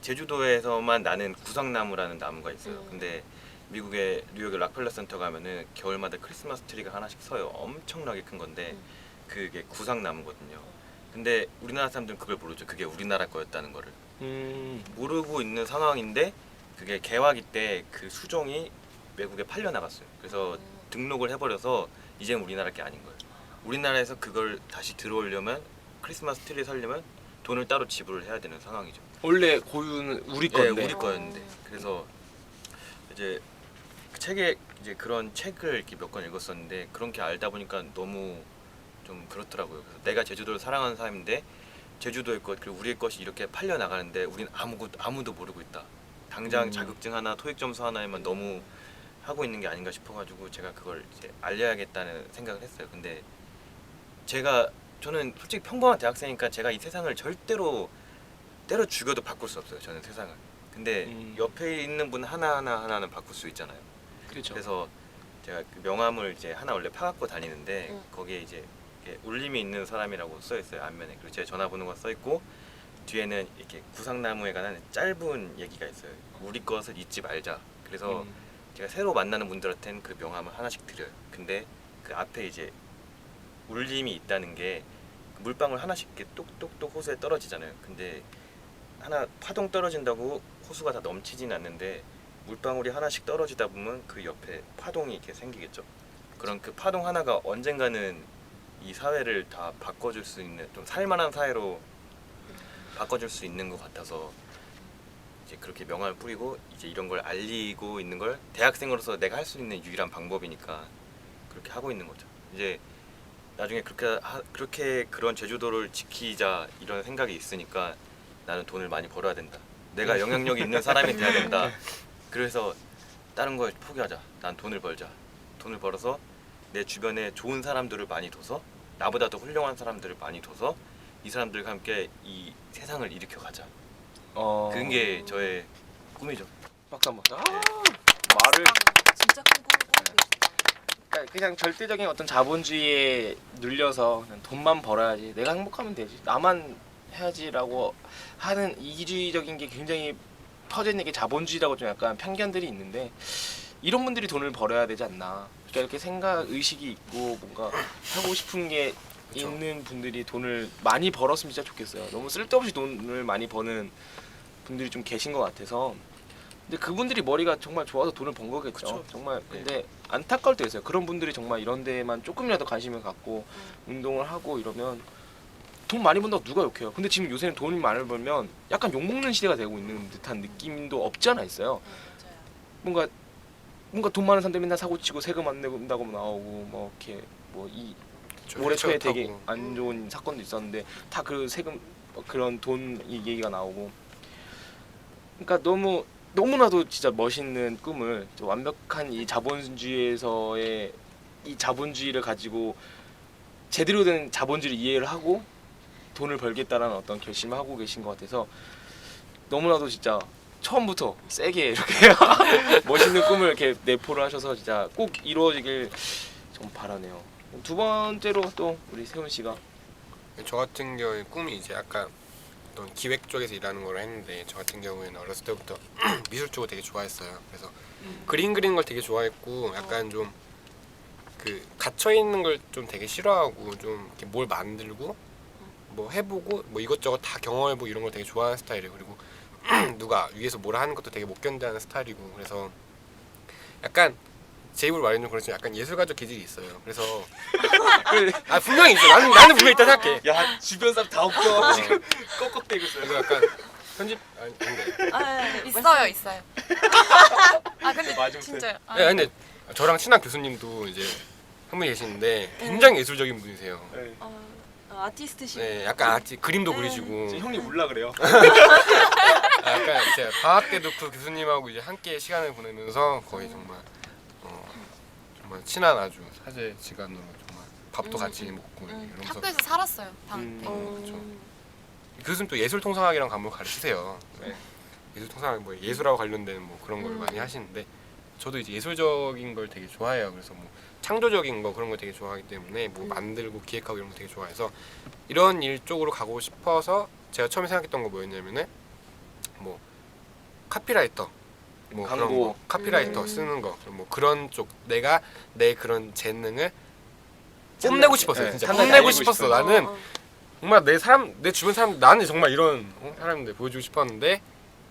제주도에서만 나는 구상나무라는 나무가 있어요. 근데 미국의 뉴욕의 락펠러 센터 가면은 겨울마다 크리스마스 트리가 하나씩 서요. 엄청나게 큰 건데 그게 구상나무거든요. 근데 우리나라 사람들은 그걸 모르죠. 그게 우리나라 거였다는 거를 모르고 있는 상황인데 그게 개화기 때 그 수종이 외국에 팔려 나갔어요. 그래서 등록을 해버려서 이제는 우리나라 게 아닌 거예요. 우리나라에서 그걸 다시 들어오려면 크리스마스 트리 살려면 돈을 따로 지불을 해야 되는 상황이죠. 원래 고유는 우리 네, 건데. 우리 거였는데. 그래서 이제 그 책에 이제 그런 책을 이렇게 몇 권 읽었었는데 그런 게 알다 보니까 너무 좀 그렇더라고요. 그래서 내가 제주도를 사랑하는 사람인데 제주도의 것 그리고 우리의 것이 이렇게 팔려 나가는데 우린 아무도 모르고 있다. 당장 자격증 하나, 토익 점수 하나에만 너무 하고 있는 게 아닌가 싶어가지고 제가 그걸 이제 알려야겠다는 생각을 했어요. 근데 저는 솔직히 평범한 대학생이니까 제가 이 세상을 절대로 때려 죽여도 바꿀 수 없어요. 저는 세상을. 근데 옆에 있는 분 하나는 바꿀 수 있잖아요. 그렇죠. 그래서 제가 그 명함을 이제 하나 원래 파갖고 다니는데 거기에 이제 이렇게 울림이 있는 사람이라고 써 있어요. 앞면에. 그리고 제 전화번호가 써 있고 뒤에는 이렇게 구상나무에 관한 짧은 얘기가 있어요. 우리 것을 잊지 말자. 그래서 제가 새로 만나는 분들한테는 그 명함을 하나씩 드려요. 근데 그 앞에 이제 울림이 있다는 게 물방울 하나씩 이렇게 똑똑똑 호수에 떨어지잖아요. 근데 하나 파동 떨어진다고 호수가 다 넘치진 않는데 물방울이 하나씩 떨어지다 보면 그 옆에 파동이 이렇게 생기겠죠. 그런 그 파동 하나가 언젠가는 이 사회를 다 바꿔줄 수 있는 좀 살만한 사회로 바꿔줄 수 있는 것 같아서 이제 그렇게 명함을 뿌리고 이제 이런 걸 알리고 있는 걸 대학생으로서 내가 할 수 있는 유일한 방법이니까 그렇게 하고 있는 거죠. 이제 나중에 그렇게 그런 제주도를 지키자 이런 생각이 있으니까 나는 돈을 많이 벌어야 된다. 내가 영향력이 있는 사람이 돼야 된다. 그래서 다른 걸 포기하자. 난 돈을 벌자. 돈을 벌어서 내 주변에 좋은 사람들을 많이 둬서 나보다 더 훌륭한 사람들을 많이 둬서 이 사람들과 함께 이 세상을 일으켜 가자. 그게 저의 꿈이죠. 박수 한번. 말을 진짜 큰 꿈을 꾸고 계시다. 그러니까 그냥 절대적인 어떤 자본주의에 눌려서 그냥 돈만 벌어야지, 내가 행복하면 되지, 나만 해야지라고 하는 이기주의적인 게 굉장히 퍼져 있는 게 자본주의라고 좀 약간 편견들이 있는데, 이런 분들이 돈을 벌어야 되지 않나. 그러니까 이렇게 생각 의식이 있고 뭔가 하고 싶은 게 그쵸. 있는 분들이 돈을 많이 벌었으면 진짜 좋겠어요. 너무 쓸데없이 돈을 많이 버는 분들이 좀 계신 것 같아서. 근데 그분들이 머리가 정말 좋아서 돈을 번 거겠죠. 그쵸. 정말. 근데 안타까울 때가 있어요. 그런 분들이 정말 이런 데만 조금이라도 관심을 갖고 운동을 하고 이러면 돈 많이 번다고 누가 욕해요. 근데 지금 요새는 돈이 많이 벌면 약간 욕먹는 시대가 되고 있는 듯한 느낌도 없지 않아 있어요. 맞아요. 뭔가 돈 많은 사람들 맨날 사고 치고 세금 안 낸다고 나오고 뭐 이렇게 뭐 이 올해 초에 되게 안 좋은 사건도 있었는데 다 그 세금 그런 돈 얘기가 나오고. 그러니까 너무나도 진짜 멋있는 꿈을, 완벽한 이 자본주의에서의 이 자본주의를 가지고 제대로 된 자본주의를 이해를 하고 돈을 벌겠다라는 어떤 결심을 하고 계신 것 같아서 너무나도 진짜 처음부터 세게 이렇게 멋있는 꿈을 이렇게 내포를 하셔서 진짜 꼭 이루어지길 좀 바라네요. 두 번째로 또 우리 세훈 씨가. 저 같은 경우에 꿈이 이제 약간 어떤 기획 쪽에서 일하는 걸 했는데, 저 같은 경우에는 어렸을 때부터 미술 쪽을 되게 좋아했어요. 그래서 그림 그리는 걸 되게 좋아했고, 약간 좀 그 갇혀 있는 걸 좀 되게 싫어하고, 좀 이렇게 뭘 만들고 뭐 해보고 뭐 이것저것 다 경험해보고 이런 걸 되게 좋아하는 스타일이에요. 그리고 누가 위에서 뭐라 하는 것도 되게 못 견뎌하는 스타일이고, 그래서 약간 제 입으로 말하면 좀 그렇지만 약간 예술가적 기질이 있어요. 그래서 분명히 있어. 나는 분명히 있다 생각해. 야, 주변 사람 다 웃겨. 지금 꺽꺽대고 있어요. 그래서 약간 편집 아닌데. 있어요. 아 근데 맞은편. 진짜요. 아, 네, 근데 저랑 친한 교수님도 이제 한 분 계시는데 굉장히 예술적인 분이세요. 네. 아티스트시. 네, 약간 아티 그림도 네. 그리시고. 지금 형님 울라 그래요. 약간 이제 방학 때도 그 교수님하고 이제 함께 시간을 보내면서 거의 정말 정말 친한 아주 사제 지간으로 정말 밥도 같이 먹고 이러면서. 학교에서 살았어요. 그렇죠. 교수님 또 예술 통상학이랑 과목을 가르치세요. 네. 예술 통상학 뭐 예술하고 관련된 뭐 그런 걸 많이 하시는데, 저도 이제 예술적인 걸 되게 좋아해요. 그래서 뭐 창조적인 거 그런 걸 되게 좋아하기 때문에 뭐 만들고 기획하고 이런 거 되게 좋아해서 이런 일 쪽으로 가고 싶어서 제가 처음에 생각했던 거 뭐였냐면은 뭐 카피라이터, 뭐 그런 광고. 거, 카피라이터 쓰는 거, 뭐 그런 쪽 내가 내 그런 재능을 뽐내고 싶었어요. 네, 진짜 상당히 뽐내고 알리고 싶었어. 싶어요. 나는 정말 내 주변 사람, 나는 정말 이런 사람인데 보여주고 싶었는데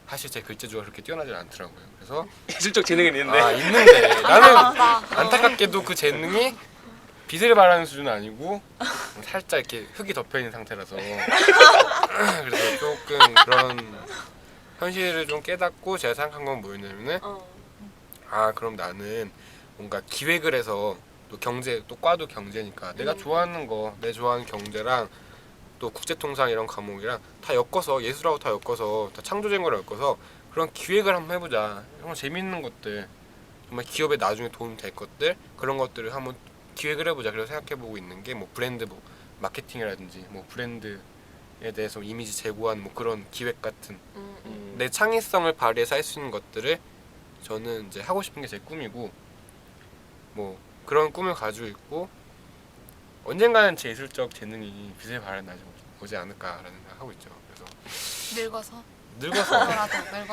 사실 제 글재주가 그렇게 뛰어나지 않더라고요. 그래서 예술적 재능은 있는데. 있는데 나는 맞다. 안타깝게도 그 재능이 빛을 발하는 수준은 아니고 살짝 이렇게 흙이 덮여 있는 상태라서 그래서 조금 그런 현실을 좀 깨닫고 제가 생각한 건 뭐였냐면은 그럼 나는 뭔가 기획을 해서 또 경제, 또 과도 경제니까 내가 좋아하는 거, 내 좋아하는 경제랑 또 국제통상 이런 과목이랑 다 엮어서, 예술하고 다 엮어서, 다 창조적인 걸 엮어서 그런 기획을 한번 해보자. 정말 재밌는 것들, 정말 기업에 나중에 도움 될 것들, 그런 것들을 한번 기획을 해보자. 그래서 생각해보고 있는 게 뭐 브랜드 뭐 마케팅이라든지 뭐 브랜드에 대해서 이미지 제고한 뭐 그런 기획 같은 내 창의성을 발휘해서 할 수 있는 것들을 저는 이제 하고 싶은 게 제 꿈이고, 뭐 그런 꿈을 가지고 있고, 언젠가는 제 예술적 재능이 빛을 발하는 날이 오지 않을까라는 생각하고 있죠. 그래서 늙어서.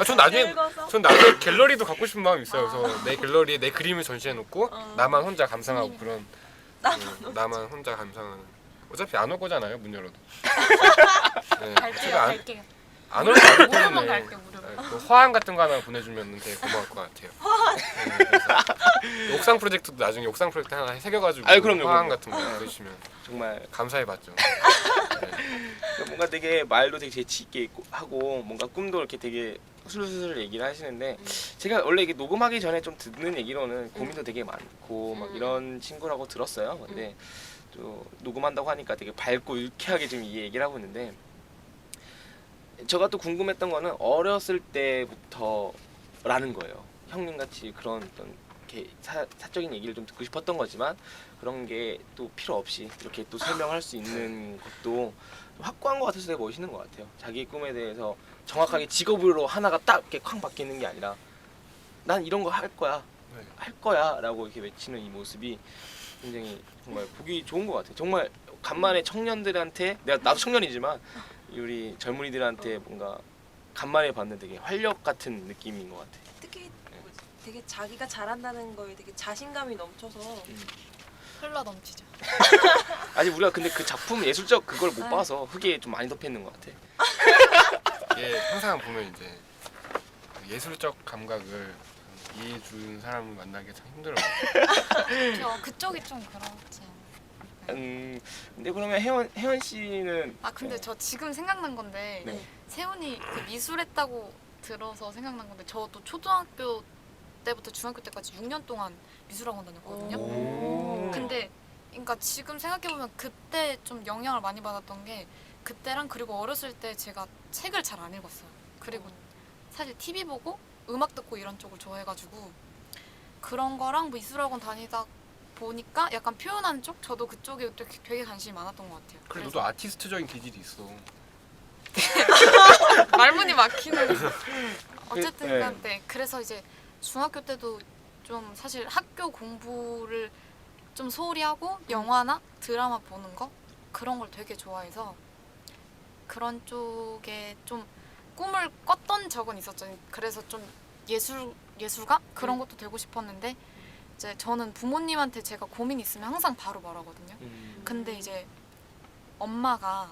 전 나중에 갤러리도 갖고 싶은 마음이 있어요. 그래서 내 갤러리에 내 그림을 전시해 놓고 나만 혼자 감상하고 그런 나만 혼자 감상하는. 어차피 안 올 거잖아요, 문 열어도. 네, 갈게요, 갈게요. 안 올 거기 무료만 때문에 갈게, 무료로. 그 화환 같은 거 하나 보내주면 되게 고마울 것 같아요. 네, 그래서 옥상 프로젝트도 나중에 옥상 프로젝트 하나 새겨가지고 아유, 그럼요, 화환 그럼요. 같은 거 보내주시면 정말 감사해봤죠. 뭔가 되게 말도 되게 재치 있게 하고 뭔가 꿈도 이렇게 되게 술술 얘기를 하시는데 제가 원래 이게 녹음하기 전에 좀 듣는 얘기로는 고민도 되게 많고 막 이런 친구라고 들었어요. 근데 또 녹음한다고 하니까 되게 밝고 유쾌하게 지금 이 얘기를 하고 있는데 제가 또 궁금했던 거는 어렸을 때부터라는 거예요. 형님 같이 그런 어떤 이렇게 사적인 얘기를 좀 듣고 싶었던 거지만 그런 게 또 필요 없이 이렇게 또 설명할 수 있는 것도 좀 확고한 것 같아서 되게 멋있는 것 같아요. 자기 꿈에 대해서 정확하게 직업으로 하나가 딱 이렇게 쾅 바뀌는 게 아니라 난 이런 거 할 거야, 네. 할 거야라고 이렇게 외치는 이 모습이 굉장히 정말 보기 좋은 것 같아요. 정말 간만에 청년들한테 나도 청년이지만 우리 젊은이들한테 뭔가 간만에 받는 되게 활력 같은 느낌인 것 같아. 특히 되게 자기가 잘한다는 거에 되게 자신감이 넘쳐서 흘러 넘치죠. 아직 우리가 근데 그 작품 예술적 그걸 못 봐서 흙에 좀 많이 덮여 있는 것 같아. 이게 항상 보면 이제 예술적 감각을 이해해 주는 사람을 만나기 참 힘들어요. 그쪽이 좀 그렇지. 근데 그러면 혜원 씨는 근데 저 지금 생각난 건데 네. 세훈이 그 미술했다고 들어서 생각난 건데 저도 초등학교 때부터 중학교 때까지 6년 동안 미술학원 다녔거든요. 오. 근데 그러니까 지금 생각해보면 그때 좀 영향을 많이 받았던 게 그때랑 그리고 어렸을 때 제가 책을 잘 안 읽었어요. 그리고 사실 TV 보고 음악 듣고 이런 쪽을 좋아해가지고 그런 거랑 미술학원 다니다 보니까 약간 표현하는 쪽? 저도 그쪽에 되게 관심이 많았던 것 같아요. 그래 너도 아티스트적인 기질이 있어. 말문이 막히는. 어쨌든 네. 간에 그래서 이제 중학교 때도 좀 사실 학교 공부를 좀 소홀히 하고 영화나 드라마 보는 거 그런 걸 되게 좋아해서 그런 쪽에 좀 꿈을 꿨던 적은 있었죠. 그래서 좀 예술가 그런 것도 되고 싶었는데 이제 저는 부모님한테 제가 고민 있으면 항상 바로 말하거든요. 근데 이제 엄마가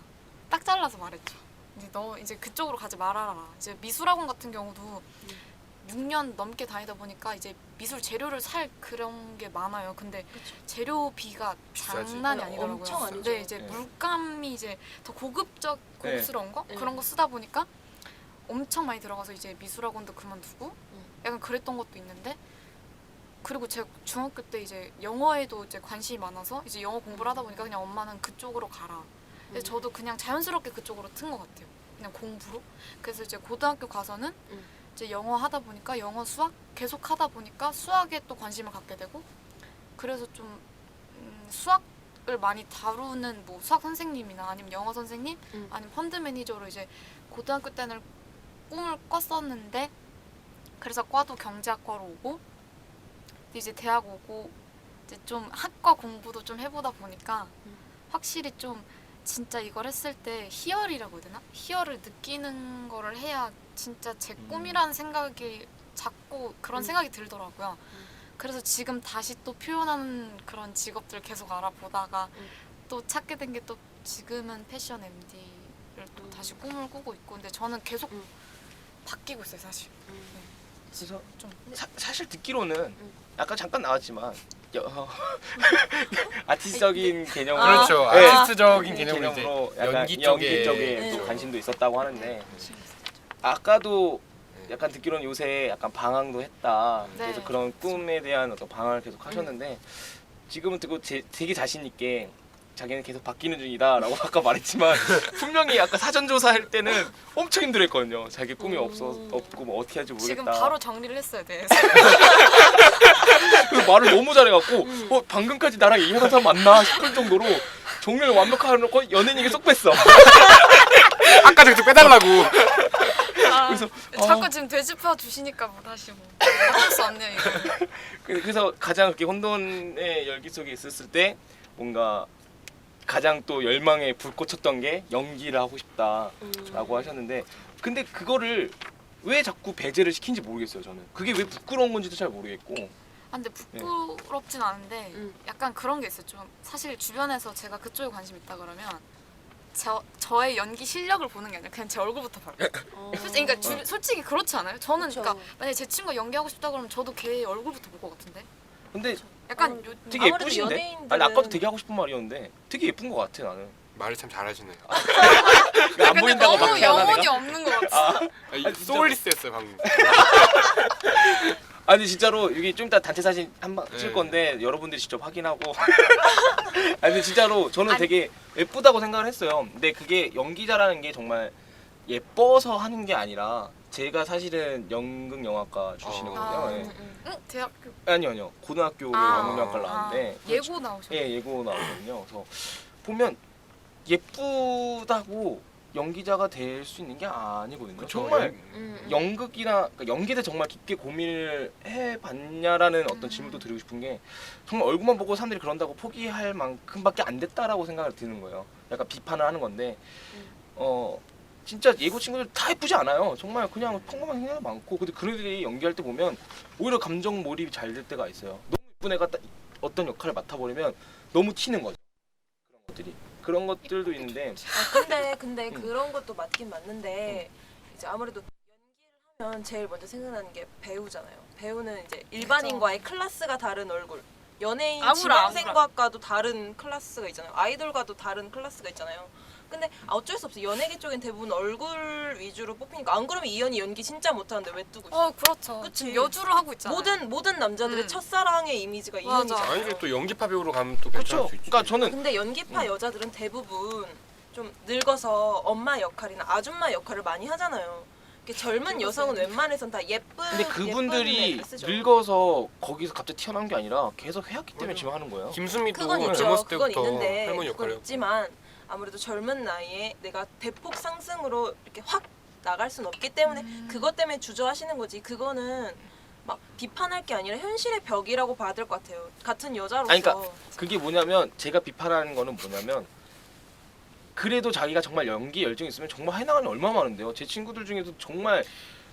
딱 잘라서 말했죠. 이제 너 이제 그쪽으로 가지 말아라. 이제 미술학원 같은 경우도 6년 넘게 다니다 보니까 이제 미술 재료를 살 그런 게 많아요. 근데 재료비가 비싸지. 장난이 아니더라고요. 엄청 아니죠. 근데 이제 네. 물감이 이제 더 고급스러운 거 네. 그런 거 쓰다 보니까 엄청 많이 들어가서 이제 미술학원도 그만두고 약간 그랬던 것도 있는데 그리고 제가 중학교 때 이제 영어에도 이제 관심이 많아서 이제 영어 공부를 하다 보니까 그냥 엄마는 그쪽으로 가라. 근데 저도 그냥 자연스럽게 그쪽으로 튼 것 같아요. 그냥 공부로. 그래서 이제 고등학교 가서는 이제 영어 하다 보니까 영어 수학 계속 하다 보니까 수학에 또 관심을 갖게 되고 그래서 좀 수학을 많이 다루는 뭐 수학 선생님이나 아니면 영어 선생님 아니면 펀드 매니저로 이제 고등학교 때는 꿈을 꿨었는데 그래서 과도 경제학과로 오고 이제 대학 오고 이제 좀 학과 공부도 좀 해보다 보니까 확실히 좀 진짜 이걸 했을 때 희열이라고 해야 되나? 희열을 느끼는 거를 해야 진짜 제 꿈이라는 생각이 자꾸 그런 생각이 들더라고요. 그래서 지금 다시 또 표현하는 그런 직업들 계속 알아보다가 또 찾게 된 게 또 지금은 패션 MD를 또 다시 꿈을 꾸고 있고 근데 저는 계속 바뀌고 있어요 사실. 그래서 좀 사실 듣기로는 아까 잠깐 나왔지만 아티스트적인 개념으로 그렇죠. 네. 아티스트적인 개념으로 이제 개념으로 약간 연기 연기 쪽에 쪽에 또 관심도 있었다고 하는데 아까도 약간 듣기로는 요새 약간 방황도 했다. 네. 그래서 그런 꿈에 대한 어떤 방황을 계속 하셨는데 지금은 되게 자신 있게 자기는 계속 바뀌는 중이다라고 아까 말했지만 분명히 아까 사전조사 할 때는 엄청 힘들었거든요. 자기 꿈이 없고 뭐 어떻게 할지 모르겠다. 지금 바로 정리를 했어야 돼. 그 말을 너무 잘해갖고 방금까지 나랑 얘기하는 사람 맞나 싶을 정도로 정리를 완벽하게 해놓고 연예인에게 쏙 뺐어. 아까 저기 빼달라고. 그래서 자꾸 지금 되짚어 주시니까 뭐 다시 뭐 어쩔 수 없네요 이거. 그래서 가장 그렇게 혼돈의 열기 속에 있었을 때 뭔가 가장 또 열망에 불꽃쳤던 게 연기를 하고 싶다라고 하셨는데 근데 그거를 왜 자꾸 배제를 시킨지 모르겠어요. 저는 그게 왜 부끄러운 건지도 잘 모르겠고 아, 근데 부끄럽진 않은데 약간 그런 게 있어요. 좀 사실 주변에서 제가 그쪽에 관심 있다 그러면 저의 연기 실력을 보는 게 아니라 그냥 제 얼굴부터 봐요. 솔직히, 그러니까 솔직히 그렇지 않아요? 저는 그쵸. 그러니까 만약에 제 친구가 연기하고 싶다 그러면 저도 걔 얼굴부터 볼 것 같은데. 근데 약간 되게 아무래도 예쁘신데? 연예인들은- 아니 아까도 되게 하고 싶은 말이었는데 되게 예쁜 것 같아 나는. 말을 참 잘하시네요. 이거 안 근데 보인다고 막 너무 태어나 영혼이 내가? 없는 것 같아. 소울리스였어요 방금. 아니 진짜로 여기 좀 이따 단체 사진 한번 네. 찍을 건데 여러분들이 직접 확인하고. 아니 근데 진짜로 저는 아니. 되게 예쁘다고 생각을 했어요. 근데 그게 연기자라는 게 정말 예뻐서 하는 게 아니라 제가 사실은 연극 영화과 출신이거든요. 아, 예. 응? 대학교 아니요 고등학교 아. 연극 영화과를 나왔는데 예고 나오셨어요. 예 예고 나오거든요. 그래서 보면 예쁘다고 연기자가 될 수 있는 게 아니거든요. 그쵸. 정말 음. 연극이나 그러니까 연기에 대해 정말 깊게 고민을 해봤냐라는 어떤 질문도 드리고 싶은 게 정말 얼굴만 보고 사람들이 그런다고 포기할 만큼밖에 안 됐다라고 생각을 드는 거예요. 약간 비판을 하는 건데 진짜 예고 친구들 다 예쁘지 않아요. 정말 그냥 평범한 생각이 많고 근데 그런 애들이 연기할 때 보면 오히려 감정 몰입이 잘 될 때가 있어요. 너무 예쁜 애가 딱 어떤 역할을 맡아버리면 너무 튀는 거죠. 그런 것들이. 그런 것들도 있는데 근데 그런 것도 맞긴 맞는데 이제 아무래도 연기를 하면 제일 먼저 생각나는 게 배우잖아요. 배우는 이제 일반인과의 클래스가 다른 얼굴. 연예인 아무라. 지망생과도 다른 클래스가 있잖아요. 아이돌과도 다른 클래스가 있잖아요. 근데 어쩔 수 없어. 연예계 쪽엔 대부분 얼굴 위주로 뽑히니까 안 그러면 이현이 연기 진짜 못하는데 왜 뜨고 있어? 그렇죠. 그치. 지금 여주를 하고 있잖아요. 모든 남자들의 음. 첫사랑의 이미지가 맞아. 이현이잖아요. 아니 또 연기파 배우로 가면 또 괜찮을 그렇죠. 수 있지. 그러니까 저는 근데 연기파 여자들은 대부분 좀 늙어서 엄마 역할이나 아줌마 역할을 많이 하잖아요. 이렇게 젊은 여성은 웬만해선 다 예쁜 근데 그분들이 예쁜 쓰죠. 늙어서 거기서 갑자기 튀어나온 게 아니라 계속 해왔기 때문에 지금 하는 거예요. 김수미도 그건 있죠. 젊었을 그건 때부터 있는데 할머니 그건 역할을 있지만 아무래도 젊은 나이에 내가 대폭 상승으로 이렇게 확 나갈 순 없기 때문에 그것 때문에 주저하시는 거지. 그거는 막 비판할 게 아니라 현실의 벽이라고 봐야 될 것 같아요. 같은 여자로서. 아니, 그러니까 그게 뭐냐면 제가 비판하는 거는 뭐냐면 그래도 자기가 정말 연기 열정이 있으면 정말 해나가는 게 얼마나 많은데요. 제 친구들 중에도 정말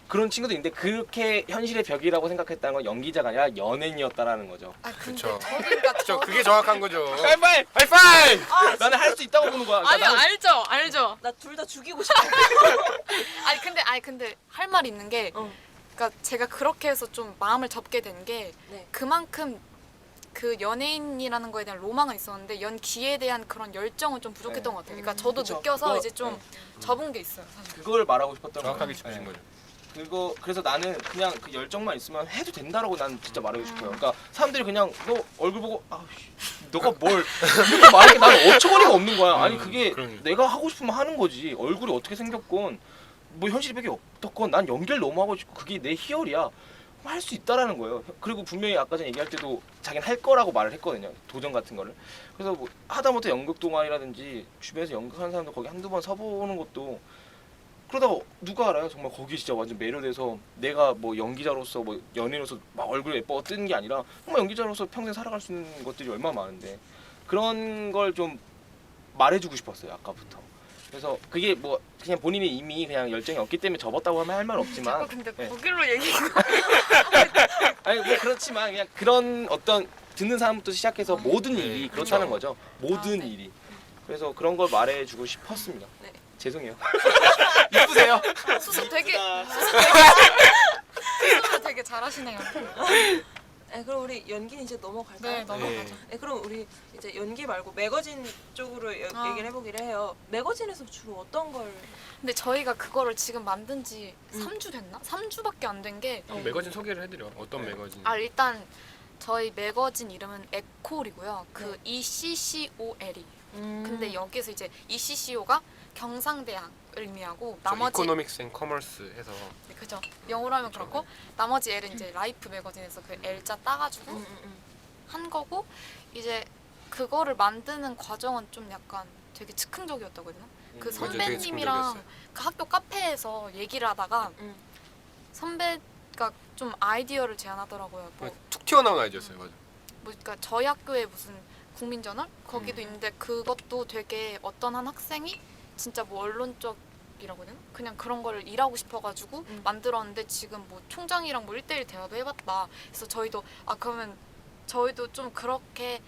그런 친구도 있는데 그렇게 현실의 벽이라고 생각했다는 건 연기자가 아니라 연예인이었다라는 거죠. 아 근데 그쵸. 저도 그러니까 저 그게 정확한 거죠. 하이파이브! 하이파이브! 나는 할 수 있다고 보는 거야. 그러니까 나는 알죠. 나 둘 다 죽이고 싶어. 근데 할 말이 있는 게 그러니까 제가 그렇게 해서 좀 마음을 접게 된 게 네. 그만큼 그 연예인이라는 거에 대한 로망은 있었는데 연기에 대한 그런 열정은 좀 부족했던 것 같아요. 그러니까 저도 그쵸. 느껴서 그거- 이제 좀 접은 게 있어요. 사실. 그걸 말하고 싶었던 정확하게 거예요. 짚으신 네. 거죠. 그래서 나는 그냥 그 열정만 있으면 해도 된다라고 난 진짜 말하고 싶어요. 그러니까 사람들이 그냥 너 얼굴 보고 너가 뭘 이렇게 말하는 게 나는 어처구니가 없는 거야. 아니 그게 그러니까. 내가 하고 싶으면 하는 거지. 얼굴이 어떻게 생겼건 뭐 현실이 벽이 어떻건 난 연기를 너무 하고 싶고 그게 내 희열이야. 할 수 있다라는 거예요. 그리고 분명히 아까 전에 얘기할 때도 자기는 할 거라고 말을 했거든요. 도전 같은 거를. 그래서 뭐 하다못해 연극 동아리라든지 주변에서 연극하는 사람들 거기 한두 번 서보는 것도 그러다가 누가 알아요? 정말 거기 진짜 완전 매료돼서 내가 뭐 연기자로서 뭐 연예인으로서 막 얼굴 예뻐 뜨는 게 아니라 정말 연기자로서 평생 살아갈 수 있는 것들이 얼마나 많은데 그런 걸 좀 말해주고 싶었어요 아까부터. 그래서 그게 뭐 그냥 본인이 이미 그냥 열정이 없기 때문에 접었다고 하면 할 말 없지만 근데 네. 거기로 얘기가 아니 뭐 그렇지만 그냥 그런 어떤 듣는 사람부터 시작해서 모든 네, 일이 그렇죠. 그렇다는 거죠. 모든 네. 일이. 그래서 그런 걸 말해주고 싶었습니다. 네. 죄송해요. 이쁘세요. 수습 되게 잘하시네요. 네, 그럼 우리 연기는 이제 넘어갈까요? 네, 넘어가죠. 네, 그럼 우리 이제 연기 말고 매거진 쪽으로 아. 얘기를 해보기로 해요. 매거진에서 주로 어떤 걸? 근데 저희가 그거를 지금 만든 지 3주 됐나? 3주밖에 안 된 게 매거진 소개를 해드려. 어떤 네. 매거진? 일단 저희 매거진 이름은 에콜이고요. 그 네. ECCOL이. 근데 여기서 이제 ECCO가 경상대학을 의미하고 나머지 이코노믹스 앤 커머스 해서 네, 그죠. 영어로 하면 그렇고 나머지 L은 이제 라이프 매거진에서 그 L자 따가지고 한 거고 이제 그거를 만드는 과정은 좀 약간 되게 즉흥적이었다거든요. 그 맞아요. 되게 선배님이랑 즉흥적이었어요. 그 학교 카페에서 얘기를 하다가 선배가 좀 아이디어를 제안하더라고요. 툭 튀어나온 아이디어였어요. 맞아. 그러니까 저희 학교에 무슨 국민저널 거기도 있는데 그것도 되게 어떤 한 학생이 진짜 뭐 언론적 대학이라고 해야 되나? 그냥 그런 걸 일하고 싶어가지고 만들었는데 지금 뭐 총장이랑 뭐 1대1 대화도 해봤다. 그래서 저희도 그러면 저희도 좀 그렇게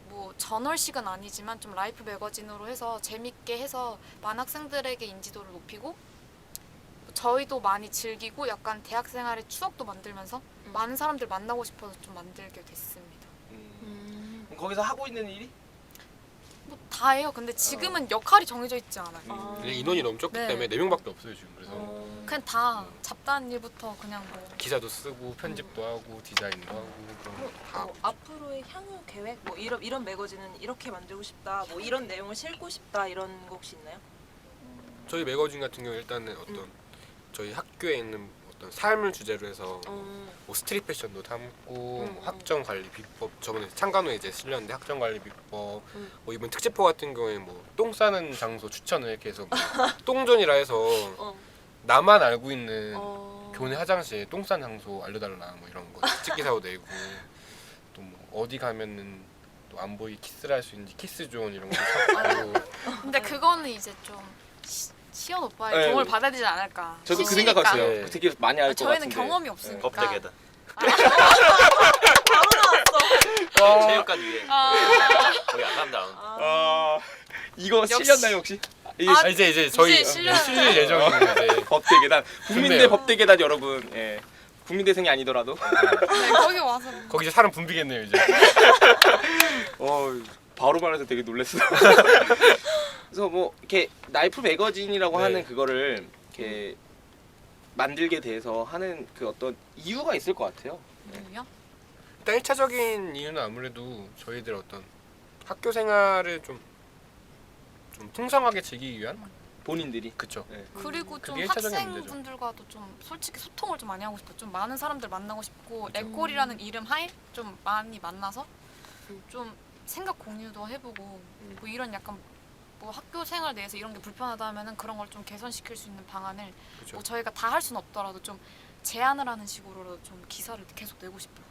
뭐 저널식은 아니지만 좀 라이프 매거진으로 해서 재밌게 해서 많은 학생들에게 인지도를 높이고 저희도 많이 즐기고 약간 대학 생활의 추억도 만들면서 많은 사람들 만나고 싶어서 좀 만들게 됐습니다. 그럼 거기서 하고 있는 일이? 뭐 다 해요. 근데 지금은 역할이 정해져 있지 않아요. 근데 인원이 너무 적기 네. 때문에 4명밖에 없어요 지금. 그래서 그냥 다 잡다한 일부터 그냥 뭐 기사도 쓰고 편집도 하고 디자인도 하고 그런 거 다 하고. 앞으로의 향후 계획 뭐 이런 매거진은 이렇게 만들고 싶다 뭐 이런 내용을 실고 싶다 이런 거 혹시 있나요? 저희 매거진 같은 경우 일단은 어떤 저희 학교에 있는 어떤 삶을 주제로 해서 뭐 스트릿 패션도 담고 뭐 학점 관리 비법 저번에 창간호에 이제 실렸는데 학점 관리 비법 뭐 이번 특집호 같은 경우에 뭐 똥 싸는 장소 추천을 이렇게 해서 뭐 똥존이라 해서 나만 알고 있는 교내 화장실 똥 싸는 장소 알려달라 뭐 이런 거 특기사도 내고 또 뭐 어디 가면은 또 안 보이 키스를 할 수 있는지 키스존 이런 거 찾고 근데 그거는 이제 좀 시연 오빠의 네. 도움을 받아야 되지 않을까. 저도 그 시시니까. 생각했어요. 네. 되게 많이 알 것 같은데. 저희는 경험이 없으니까. 법대계다. 바로 체육관 위에 거기 안 사람들 안 온다. 이거 역시. 실렸나요 혹시? 이게 아, 이제 저희 이제 실려요. 실릴 예정입니다. 이제. 법대계단 국민대 좋네요. 법대계단 여러분 예. 국민대생이 아니더라도 네, 거기 와서 거기 이제 사람 붐비겠네요 이제. 바로 말해서 되게 놀랐어. 그래서 뭐 이렇게 라이프 매거진이라고 네. 하는 그거를 이렇게 만들게 돼서 하는 그 어떤 이유가 있을 것 같아요. 뭐요? 일단 1차적인 이유는 아무래도 저희들 어떤 학교 생활을 좀 풍성하게 즐기기 위한 본인들이. 그쵸. 네. 그리고 좀 그게 일차적인 학생분들과도 좀 솔직히 소통을 좀 많이 하고 싶어요. 좀 많은 사람들 만나고 싶고 에콜이라는 이름 하에 좀 많이 만나서 좀 생각 공유도 해보고 뭐 이런 약간 뭐 학교 생활 내에서 이런 게 불편하다 하면은 그런 걸 좀 개선시킬 수 있는 방안을 그쵸. 뭐 저희가 다 할 수는 없더라도 좀 제안을 하는 식으로 좀 기사를 계속 내고 싶어요.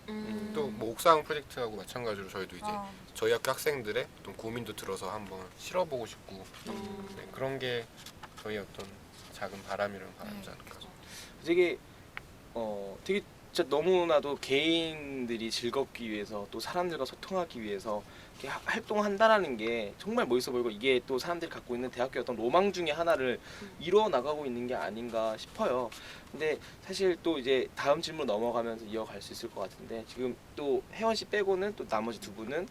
또 뭐 옥상 프로젝트하고 마찬가지로 저희도 이제 아, 저희 학교 학생들의 어떤 고민도 들어서 한번 실어보고 싶고 네, 그런 게 저희 어떤 작은 바람이라는 바람이지 않을까. 되게 되게 진짜 너무나도 개인들이 즐겁기 위해서 또 사람들과 소통하기 위해서 이렇게 활동한다라는 게 정말 멋있어 보이고 이게 또 사람들이 갖고 있는 대학교의 어떤 로망 중에 하나를 이루어 나가고 있는 게 아닌가 싶어요. 근데 사실 또 이제 다음 질문 넘어가면서 이어갈 수 있을 것 같은데 지금 또 혜원 씨 빼고는 또 나머지 두 분은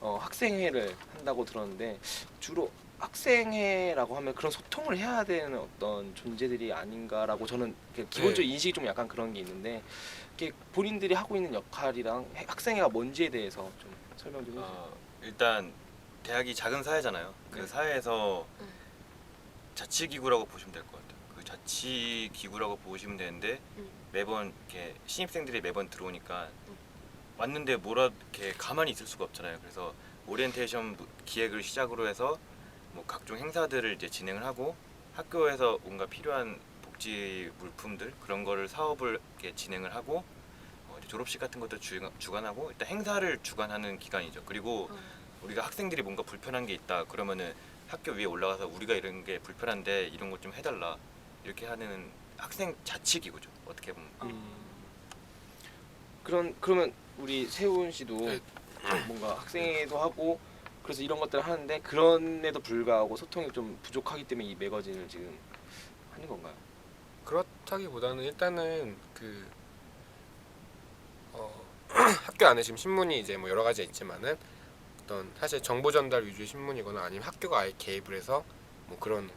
학생회를 한다고 들었는데 주로 학생회라고 하면 그런 소통을 해야 되는 어떤 존재들이 아닌가라고 저는 기본적인 인식이 좀 약간 그런 게 있는데 이렇게 본인들이 하고 있는 역할이랑 학생회가 뭔지에 대해서 좀 설명 좀 해주세요. 일단 대학이 작은 사회잖아요. 그 네. 사회에서 자치기구라고 보시면 될 것 같아요. 그 자치기구라고 보시면 되는데 매번 이렇게 신입생들이 매번 들어오니까 왔는데 뭐라 이렇게 가만히 있을 수가 없잖아요. 그래서 오리엔테이션 기획을 시작으로 해서 뭐 각종 행사들을 이제 진행을 하고 학교에서 뭔가 필요한 복지 물품들 그런 거를 사업을 이렇게 진행을 하고 이제 졸업식 같은 것도 주관하고 일단 행사를 주관하는 기관이죠. 그리고 우리가 학생들이 뭔가 불편한 게 있다 그러면은 학교 위에 올라가서 우리가 이런 게 불편한데 이런 것 좀 해달라 이렇게 하는 학생 자치기구죠. 어떻게 보면. 그러면 우리 세훈 씨도 네. 뭔가 학생회도 하고 그래서 이런 것들을 하는데 그런에도 불구하고 소통이 좀 부족하기 때문에 이 매거진을 지금 하는 건가요? 그렇다기보다는 일단은 그 학교 안에 지금 신문이 이제 뭐 여러 가지 있지만은 어떤 사실 정보 전달 위주의 신문이거나 아니면 학교가 아예 개입을 해서 뭐 그런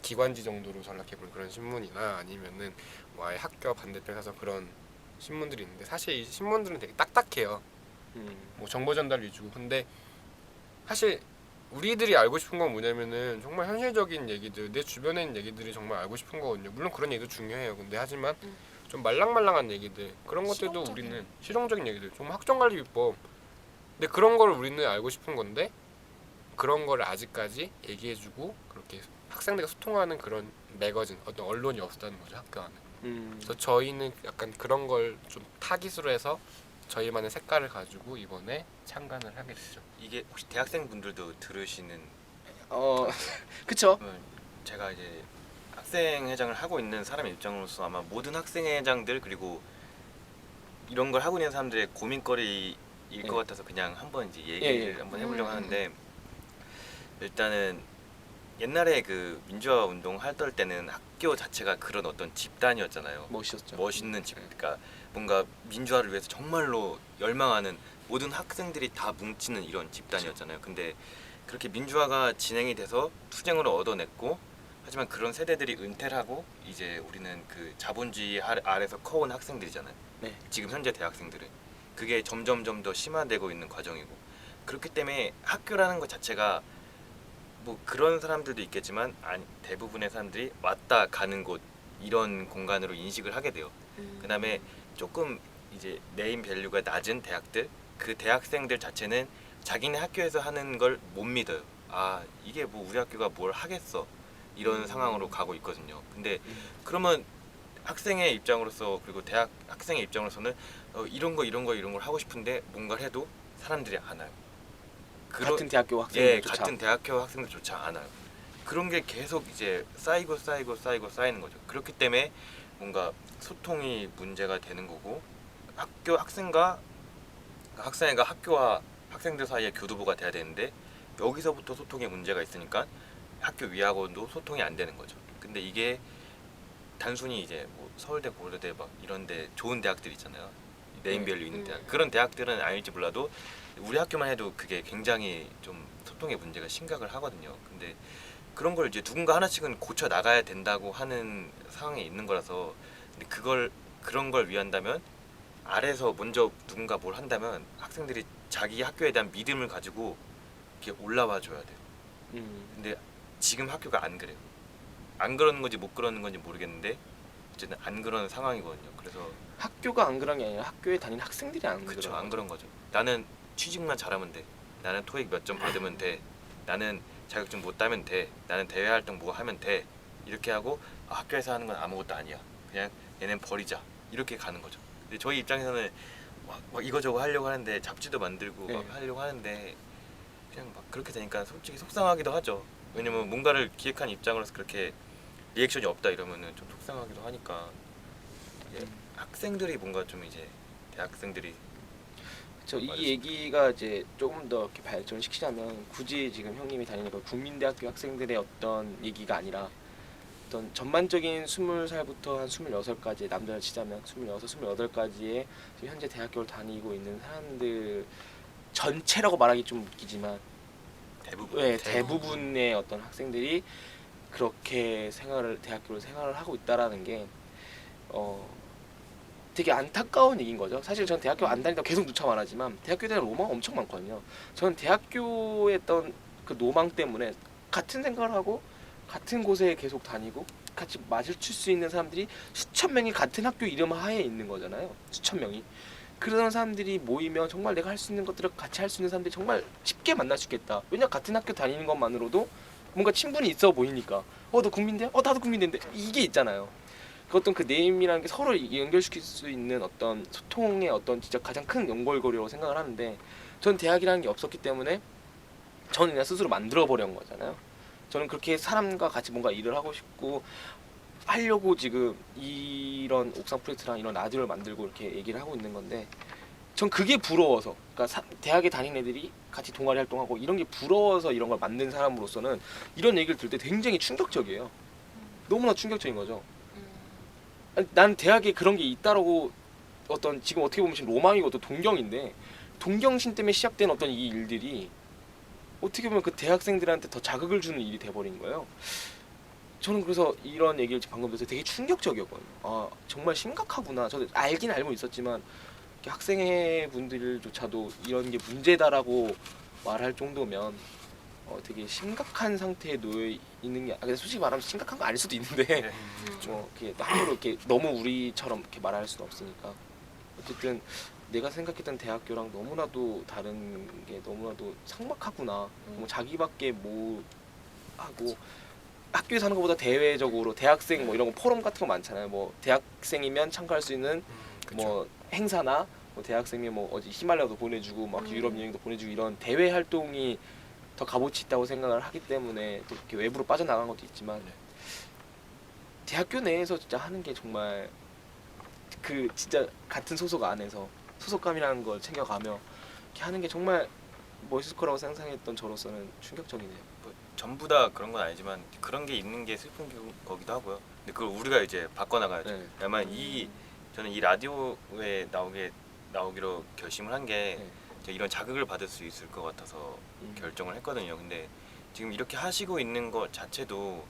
기관지 정도로 전락해보는 그런 신문이나 아니면은 뭐 아예 학교 반대편 가서 그런 신문들이 있는데 사실 이 신문들은 되게 딱딱해요. 뭐 정보 전달 위주고 근데 사실 우리들이 알고 싶은 건 뭐냐면은 정말 현실적인 얘기들 내 주변에 있는 얘기들이 정말 알고 싶은 거거든요. 물론 그런 얘기도 중요해요. 근데 하지만 좀 말랑말랑한 얘기들 그런 것들도 실용적인. 우리는 실용적인 얘기들 좀 학점관리 비법 근데 그런 걸 우리는 알고 싶은 건데 그런 걸 아직까지 얘기해주고 그렇게 학생들과 소통하는 그런 매거진 어떤 언론이 없다는 거죠 학교 안에. 그래서 저희는 약간 그런 걸 좀 타깃으로 해서 저희만의 색깔을 가지고 이번에 창간을 하게 됐죠. 이게 혹시 대학생 분들도 들으시는 그쵸? 제가 이제 학생회장을 하고 있는 사람의 입장으로서 아마 모든 학생회장들 그리고 이런 걸 하고 있는 사람들의 고민거리일 것 같아서 그냥 한번 이제 얘기를 한번 해보려고 하는데, 일단은 옛날에 그 민주화 운동 할 때는 학교 자체가 그런 어떤 집단이었잖아요. 멋있었죠. 멋있는 집, 그러니까 뭔가 민주화를 위해서 정말로 열망하는 모든 학생들이 다 뭉치는 이런 집단이었잖아요. 근데 그렇게 민주화가 진행이 돼서 투쟁으로 얻어냈고, 하지만 그런 세대들이 은퇴를 하고 이제 우리는 그 자본주의 아래서 커온 학생들이잖아요. 네. 지금 현재 대학생들은 그게 점점 더 심화되고 있는 과정이고, 그렇기 때문에 학교라는 것 자체가 뭐 그런 사람들도 있겠지만 대부분의 사람들이 왔다 가는 곳, 이런 공간으로 인식을 하게 돼요. 그다음에 조금 이제 네임 밸류가 낮은 대학들, 그 대학생들 자체는 자기네 학교에서 하는 걸 못 믿어요. 아, 이게 뭐 우리 학교가 뭘 하겠어, 이런 상황으로 가고 있거든요. 근데 그러면 학생의 입장으로서, 그리고 대학 학생의 입장으로서는 이런 걸 하고 싶은데 뭔가를 해도 사람들이 안 와요. 같은 대학교 예, 학생들조차. 같은 대학교 학생들조차 안 와요. 그런 게 계속 이제 쌓이는 거죠. 그렇기 때문에 뭔가 소통이 문제가 되는 거고, 학생과 학교와 학생들 사이에 교두보가 돼야 되는데, 여기서부터 소통에 문제가 있으니까 학교 위하고도 소통이 안 되는 거죠. 근데 이게 단순히 이제 뭐 서울대, 고려대 막 이런데 좋은 대학들 있잖아요. 네임밸류 있는 대학. 그런 대학들은 아닐지 몰라도 우리 학교만 해도 그게 굉장히 좀 소통의 문제가 심각을 하거든요. 근데 그런 걸 이제 누군가 하나씩은 고쳐 나가야 된다고 하는 상황에 있는 거라서, 근데 그런 걸 위한다면, 아래서 먼저 누군가 뭘 한다면 학생들이 자기 학교에 대한 믿음을 가지고 이렇게 올라와 줘야 돼요. 근데 지금 학교가 안 그래요. 안 그러는 건지 못 그러는 건지 모르겠는데 어쨌든 안 그런 상황이거든요. 그래서 학교가 안 그런 게 아니라 학교에 다니는 학생들이 안 그렇죠, 그런 안 그런 거죠. 나는 취직만 잘하면 돼. 나는 토익 몇 점 받으면 돼. 나는 자격증 못 따면 돼. 나는 대외 활동 뭐 하면 돼. 이렇게 하고 학교에서 하는 건 아무것도 아니야. 그냥 얘는 버리자. 이렇게 가는 거죠. 근데 저희 입장에서는 막 이거저거 하려고 하는데, 잡지도 만들고 막 하려고 하는데 그냥 막 그렇게 되니까 솔직히 속상하기도 하죠. 왜냐면 뭔가를 기획한 입장으로서 그렇게 리액션이 없다 이러면은 좀 속상하기도 하니까. 학생들이 뭔가 좀 이제 대학생들이 이 얘기가 이제 조금 더 이렇게 발전시키자면, 굳이 지금 형님이 다니는 그 국민대학교 학생들의 어떤 얘기가 아니라 어떤 전반적인 20살부터 한 26까지 남자를 치자면 26, 28까지의 현재 대학교를 다니고 있는 사람들 전체라고 말하기 좀 웃기지만 대부분의 어떤 학생들이 그렇게 대학교를 생활을 하고 있다라는 게 되게 안타까운 얘기인 거죠. 사실 전 대학교 안 다닌다고 계속 누차 말하지만 대학교에 대한 로망 엄청 많거든요. 저는 대학교에 했던 그 로망 때문에 같은 생각을 하고 같은 곳에 계속 다니고 같이 마주칠 수 있는 사람들이 수천 명이 같은 학교 이름 하에 있는 거잖아요. 수천 명이. 그런 사람들이 모이면 정말 내가 할 수 있는 것들을 같이 할 수 있는 사람들이 정말 쉽게 만날 수 있겠다. 왜냐, 같은 학교 다니는 것만으로도 뭔가 친분이 있어 보이니까. 너 국민대야? 나도 국민대인데. 이게 있잖아요. 어떤 그 네임이라는 게 서로 연결시킬 수 있는 어떤 소통의 어떤 진짜 가장 큰 연결고리라고 생각을 하는데, 전 대학이라는 게 없었기 때문에 저는 그냥 스스로 만들어 버린 거잖아요. 저는 그렇게 사람과 같이 뭔가 일을 하고 싶고 하려고 지금 이런 옥상 프로젝트랑 이런 라디오를 만들고 이렇게 얘기를 하고 있는 건데, 전 그게 부러워서, 그러니까 대학에 다니는 애들이 같이 동아리 활동하고 이런 게 부러워서 이런 걸 만든 사람으로서는 이런 얘기를 들을 때 굉장히 충격적이에요. 너무나 충격적인 거죠. 난 대학에 그런 게 있다라고, 어떤 지금 어떻게 보면 지금 로망이고 또 동경인데, 동경심 때문에 시작된 어떤 이 일들이 어떻게 보면 그 대학생들한테 더 자극을 주는 일이 돼버린 거예요. 저는 그래서 이런 얘기를 방금 들어서 되게 충격적이었거든요. 정말 심각하구나. 저도 알긴 알고 있었지만 학생회 분들조차도 이런 게 문제다라고 말할 정도면 되게 심각한 상태에 놓여 있는 게, 솔직히 말하면 심각한 거 아닐 수도 있는데 이렇게 함부로 이렇게 너무 우리처럼 이렇게 말할 수는 없으니까. 어쨌든 내가 생각했던 대학교랑 너무나도 다른 게 너무나도 삭막하구나. 뭐 자기밖에 뭐 하고, 학교에서 하는 것보다 대외적으로 대학생 뭐 이런 거 포럼 같은 거 많잖아요. 뭐 대학생이면 참가할 수 있는 뭐 행사나, 뭐 대학생이 뭐 어디 히말라야도 보내주고 막 유럽 여행도 보내주고 이런 대외 활동이 더 값어치 있다고 생각을 하기 때문에 또 이렇게 외부로 빠져나간 것도 있지만 대학교 내에서 진짜 하는 게 정말 그 진짜 같은 소속 안에서 소속감이라는 걸 챙겨가며 이렇게 하는 게 정말 멋있을 거라고 상상했던 저로서는 충격적이네요. 뭐 전부 다 그런 건 아니지만 그런 게 있는 게 슬픈 거기도 하고요. 근데 그걸 우리가 이제 바꿔나가야죠. 네. 다만 저는 이 라디오에 나오기로 결심을 한 게 이런 자극을 받을 수 있을 것 같아서 결정을 했거든요. 근데 지금 이렇게 하시고 있는 것 자체도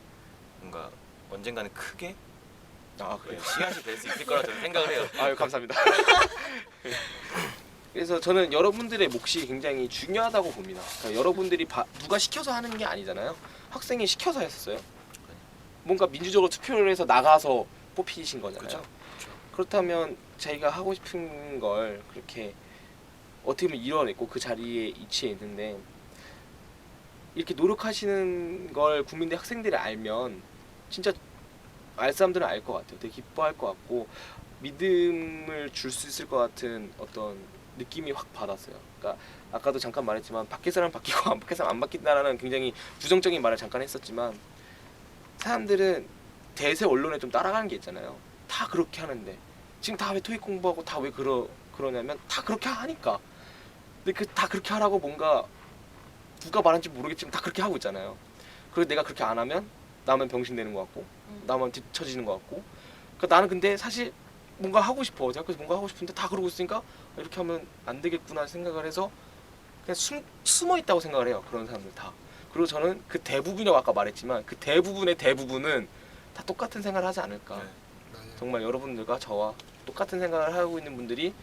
뭔가 언젠가는 크게 그래요? 씨앗이 될 수 있을 거라 저는 생각을 해요. 아유 감사합니다. 그래서 저는 여러분들의 몫이 굉장히 중요하다고 봅니다. 그러니까 여러분들이 누가 시켜서 하는 게 아니잖아요. 학생이 시켜서 했었어요. 뭔가 민주적으로 투표를 해서 나가서 뽑히신 거잖아요. 그렇죠. 그렇다면 자기가 하고 싶은 걸 그렇게 어떻게 보면 이뤄냈고 그 자리에 위치해 있는데 이렇게 노력하시는 걸 국민들 학생들이 알면 진짜 알 사람들은 알 것 같아요. 되게 기뻐할 것 같고 믿음을 줄 수 있을 것 같은 어떤 느낌이 확 받았어요. 그러니까 아까도 잠깐 말했지만 밖에 사람 바뀌고 밖에 사람 안 바뀐다라는 굉장히 부정적인 말을 잠깐 했었지만 사람들은 대세 언론에 좀 따라가는 게 있잖아요. 다 그렇게 하는데 지금 다 왜 토익 공부하고 다 왜 그러냐면 다 그렇게 하니까. 근데 다 그렇게 하라고 뭔가 누가 말한지 모르겠지만 다 그렇게 하고 있잖아요. 그리고 내가 그렇게 안 하면 나만 병신 되는 것 같고 나만 뒤처지는 것 같고 그러니까 나는 근데 사실 뭔가 하고 싶어. 대학교에서 뭔가 하고 싶은데 다 그러고 있으니까 이렇게 하면 안 되겠구나 생각을 해서 그냥 숨어 있다고 생각을 해요. 그런 사람들 다. 그리고 저는 그 대부분이라고 아까 말했지만 그 대부분의 대부분은 다 똑같은 생각을 하지 않을까. 네. 정말 여러분들과 저와 똑같은 생각을 하고 있는 분들이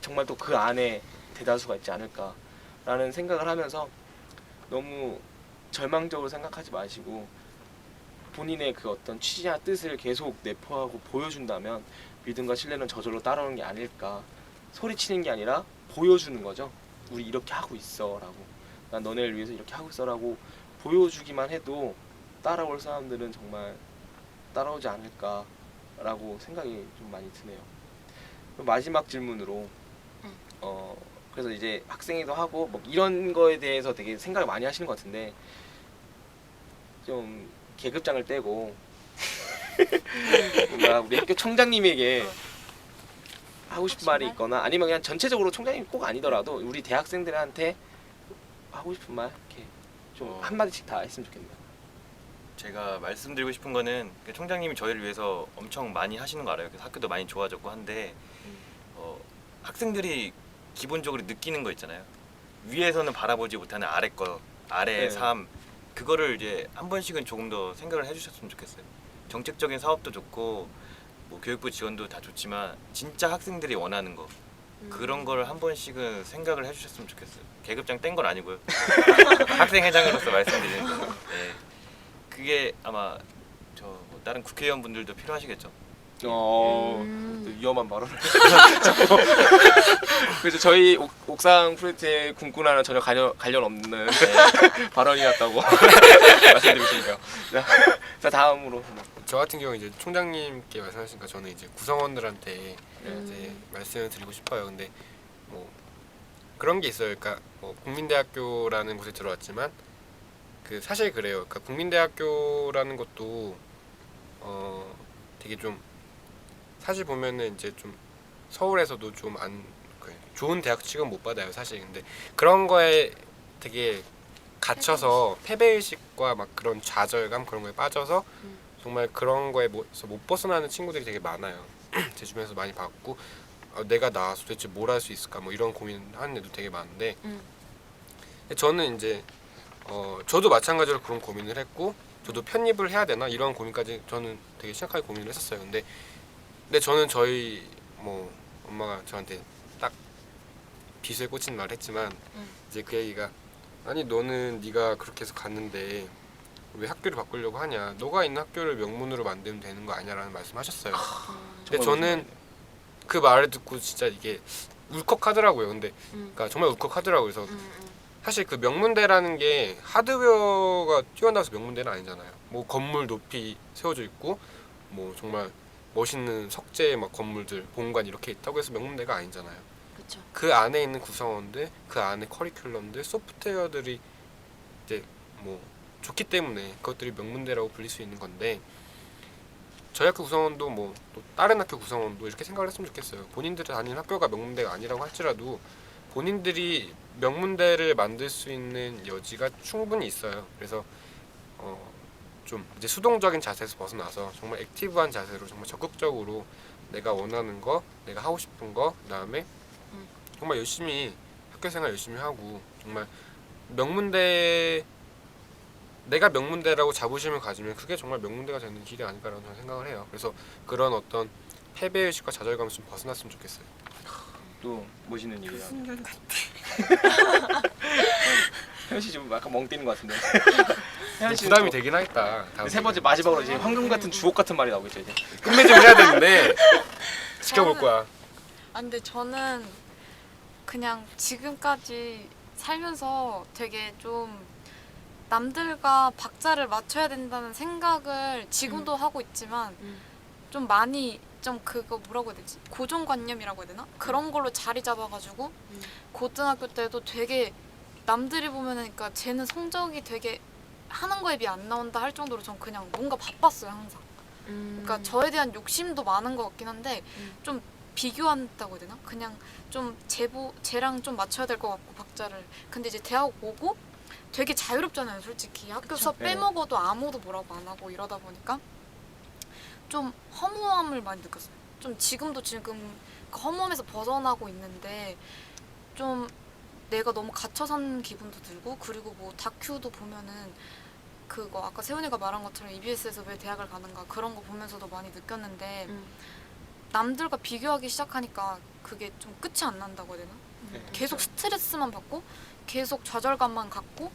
정말 또 그 안에 대다수가 있지 않을까라는 생각을 하면서 너무 절망적으로 생각하지 마시고 본인의 그 어떤 취지나 뜻을 계속 내포하고 보여준다면 믿음과 신뢰는 저절로 따라오는 게 아닐까. 소리치는 게 아니라 보여주는 거죠. 우리 이렇게 하고 있어 라고, 난 너네를 위해서 이렇게 하고 있어 라고 보여주기만 해도 따라올 사람들은 정말 따라오지 않을까 라고 생각이 좀 많이 드네요. 마지막 질문으로 그래서 이제 학생회도 하고 뭐 이런 거에 대해서 되게 생각을 많이 하시는 것 같은데 좀 계급장을 떼고 뭔가 우리 학교 총장님에게 하고 싶은 말이 있거나 아니면 그냥 전체적으로 총장님 꼭 아니더라도 우리 대학생들한테 하고 싶은 말 이렇게 좀 한마디씩 다 했으면 좋겠네요. 제가 말씀드리고 싶은 거는 총장님이 저희를 위해서 엄청 많이 하시는 거 알아요. 그래서 학교도 많이 좋아졌고 한데 학생들이 기본적으로 느끼는 거 있잖아요. 위에서는 바라보지 못하는 아래의 삶, 그거를 이제 한 번씩은 조금 더 생각을 해주셨으면 좋겠어요. 정책적인 사업도 좋고 뭐 교육부 지원도 다 좋지만 진짜 학생들이 원하는 거 그런 거를 한 번씩은 생각을 해주셨으면 좋겠어요. 계급장 뗀 건 아니고요. 학생회장으로서 말씀드리는 거. 네. 그게 아마 뭐 다른 국회의원분들도 필요하시겠죠. 위험한 발언을. 그래서 저희 옥상 프로젝트의 군군하는 전혀 관련 없는 발언이었다고 말씀드리고 싶네요. 자 다음으로 저 같은 경우 이제 총장님께 말씀하시니까 저는 이제 구성원들한테 이제 말씀을 드리고 싶어요. 근데 뭐 그런 게 있어요. 그러니까 뭐 국민대학교라는 곳에 들어왔지만 그 사실 그래요. 그러니까 국민대학교라는 것도 되게 좀 사실 보면은 이제 좀 서울에서도 좀 안 좋은 대학 취급 못 받아요 사실. 근데 그런 거에 되게 갇혀서 패배의식과 막 그런 좌절감 그런 거에 빠져서 정말 그런 거에 못 벗어나는 친구들이 되게 많아요. 제 주변에서 많이 봤고 내가 나와서 도대체 뭘 할 수 있을까 뭐 이런 고민하는 애도 되게 많은데 저는 이제 저도 마찬가지로 그런 고민을 했고 저도 편입을 해야 되나 이런 고민까지 저는 되게 심각하게 고민을 했었어요. 근데 저는 저희 뭐 엄마가 저한테 딱 빗을 꽂힌 말을 했지만 이제 그 얘기가 아니 너는 네가 그렇게 해서 갔는데 왜 학교를 바꾸려고 하냐, 너가 있는 학교를 명문으로 만들면 되는 거 아니냐라는 말씀하셨어요. 근데 저는 그 말을 듣고 진짜 이게 울컥하더라고요. 근데 그러니까 정말 울컥하더라고요. 그래서 사실 그 명문대라는 게 하드웨어가 뛰어나서 명문대는 아니잖아요. 뭐 건물 높이 세워져 있고 뭐 정말 멋있는 석재 막 건물들 본관 이렇게 있다고 해서 명문대가 아니잖아요. 그쵸. 그 안에 있는 구성원들, 그 안에 커리큘럼들, 소프트웨어들이 이제 뭐 좋기 때문에 그것들이 명문대라고 불릴 수 있는 건데 저희 학교 구성원도 뭐 또 다른 학교 구성원도 이렇게 생각을 했으면 좋겠어요. 본인들이 다니는 학교가 명문대가 아니라고 할지라도 본인들이 명문대를 만들 수 있는 여지가 충분히 있어요. 그래서 좀 이제 수동적인 자세에서 벗어나서 정말 액티브한 자세로 정말 적극적으로 내가 원하는 거, 내가 하고 싶은 거, 그다음에 정말 열심히 학교 생활 열심히 하고 정말 명문대 내가 명문대라고 자부심을 가지면 그게 정말 명문대가 되는 길이 아닐까라는 저는 생각을 해요. 그래서 그런 어떤 패배의식과 좌절감에서 좀 벗어났으면 좋겠어요. 또 멋있는 일이야. 혜연 씨 지금 약간 멍 때리는 것 같은데. 혜연 씨는 부담이 또 되긴 하겠다. 다음 세 번째 마지막으로 이제 황금 같은 주옥 같은 말이 나오겠죠 이제. 끝맺음 해야 되는데 지켜볼 거야. 아 근데 저는 그냥 지금까지 살면서 되게 좀 남들과 박자를 맞춰야 된다는 생각을 지금도 하고 있지만 좀 많이 좀 그거 뭐라고 해야 되지? 고정관념이라고 해야 되나? 그런 걸로 자리 잡아가지고 고등학교 때도 되게 남들이 보면은 그러니까 쟤는 성적이 되게 하는 거에 비해 안 나온다 할 정도로 전 그냥 뭔가 바빴어요 항상. 그러니까 저에 대한 욕심도 많은 것 같긴 한데 좀 비교한다고 해야 되나? 그냥 좀 쟤랑 좀 맞춰야 될 것 같고 박자를. 근데 이제 대학 오고 되게 자유롭잖아요 솔직히. 학교 수업 네. 빼먹어도 아무도 뭐라고 안 하고 이러다 보니까 좀 허무함을 많이 느꼈어요. 좀 지금 그 허무함에서 벗어나고 있는데 좀 내가 너무 갇혀 산 기분도 들고 그리고 뭐 다큐도 보면은 그거 아까 세훈이가 말한 것처럼 EBS에서 왜 대학을 가는가 그런 거 보면서도 많이 느꼈는데 남들과 비교하기 시작하니까 그게 좀 끝이 안 난다고 해야 되나? 네, 계속 그렇죠. 스트레스만 받고 계속 좌절감만 갖고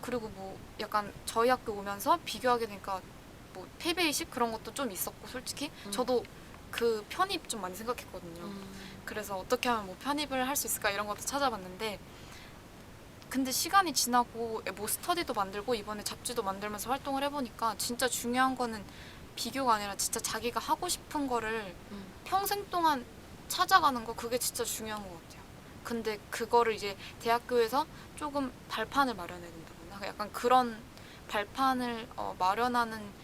그리고 뭐 약간 저희 학교 오면서 비교하게 되니까 뭐 패배의식 그런 것도 좀 있었고 솔직히 저도 그 편입 좀 많이 생각했거든요. 그래서 어떻게 하면 뭐 편입을 할 수 있을까 이런 것도 찾아봤는데 근데 시간이 지나고 뭐 스터디도 만들고 이번에 잡지도 만들면서 활동을 해보니까 진짜 중요한 거는 비교가 아니라 진짜 자기가 하고 싶은 거를 평생 동안 찾아가는 거 그게 진짜 중요한 것 같아요. 근데 그거를 이제 대학교에서 조금 발판을 마련해야 된다거나 약간 그런 발판을 마련하는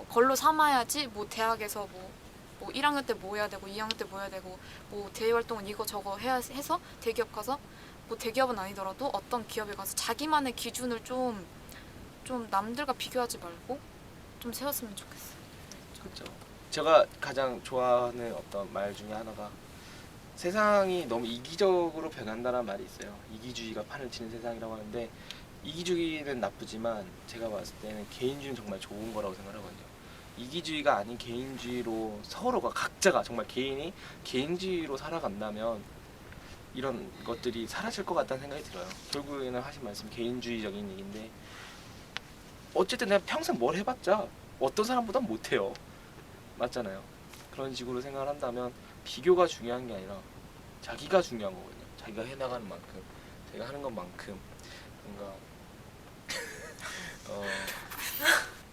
걸로 삼아야지 뭐 대학에서 뭐 1학년 때 뭐 해야 되고 2학년 때 뭐 해야 되고 뭐 대외 활동은 이거 저거 해서 대기업 가서 뭐 대기업은 아니더라도 어떤 기업에 가서 자기만의 기준을 좀 남들과 비교하지 말고 좀 세웠으면 좋겠어요. 그렇죠. 제가 가장 좋아하는 어떤 말 중에 하나가 세상이 너무 이기적으로 변한다는 말이 있어요. 이기주의가 판을 치는 세상이라고 하는데 이기주의는 나쁘지만 제가 봤을 때는 개인주의는 정말 좋은 거라고 생각하거든요. 이기주의가 아닌 개인주의로 서로가 각자가 정말 개인이 개인주의로 살아간다면 이런 것들이 사라질 것 같다는 생각이 들어요. 결국에는 하신 말씀 개인주의적인 얘기인데 어쨌든 내가 평생 뭘 해봤자 어떤 사람보다 못해요. 맞잖아요. 그런 식으로 생각을 한다면 비교가 중요한 게 아니라 자기가 중요한 거거든요. 자기가 해나가는 만큼 자기가 하는 것만큼 뭔가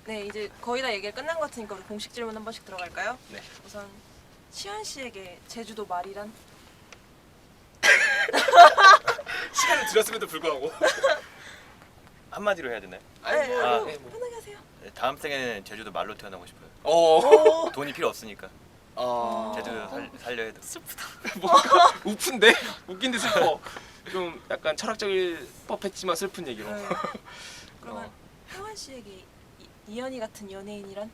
네, 이제 거의 다 얘기가 끝난 것 같으니까 우리 공식 질문 한 번씩 들어갈까요? 네. 우선 시현 씨에게 제주도 말이란? 시간을 들였음에도 불구하고 한마디로 해야 되나요? 아니 뭐, 아, 네, 뭐. 편하게 하세요. 다음 생에는 제주도 말로 태어나고 싶어요. 돈이 필요 없으니까 제주도 살려 해도. 슬프다. 우픈데 웃긴데 슬퍼. 좀 약간 철학적일 법했지만 슬픈 얘기로. 네. 그러면 혜원 씨에게 이연희 같은 연예인이란?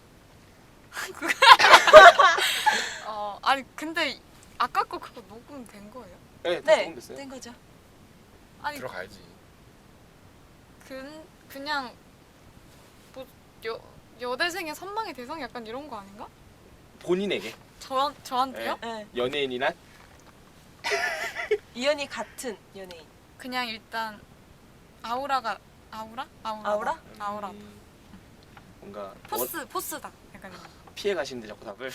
아니 근데 아까 거 그거 녹음된 거예요? 네, 다 네, 녹음됐어요. 된 거죠. 아니 들어가야지. 그냥 뭐 여대생의 선망의 대상 약간 이런 거 아닌가? 본인에게 저한테요? 네. 연예인이란 이연희 같은 연예인. 그냥 일단 아우라? 아우라? 아우라. 뭔가 포스다. 약간 이런. 피해 가시는데 자꾸 답을.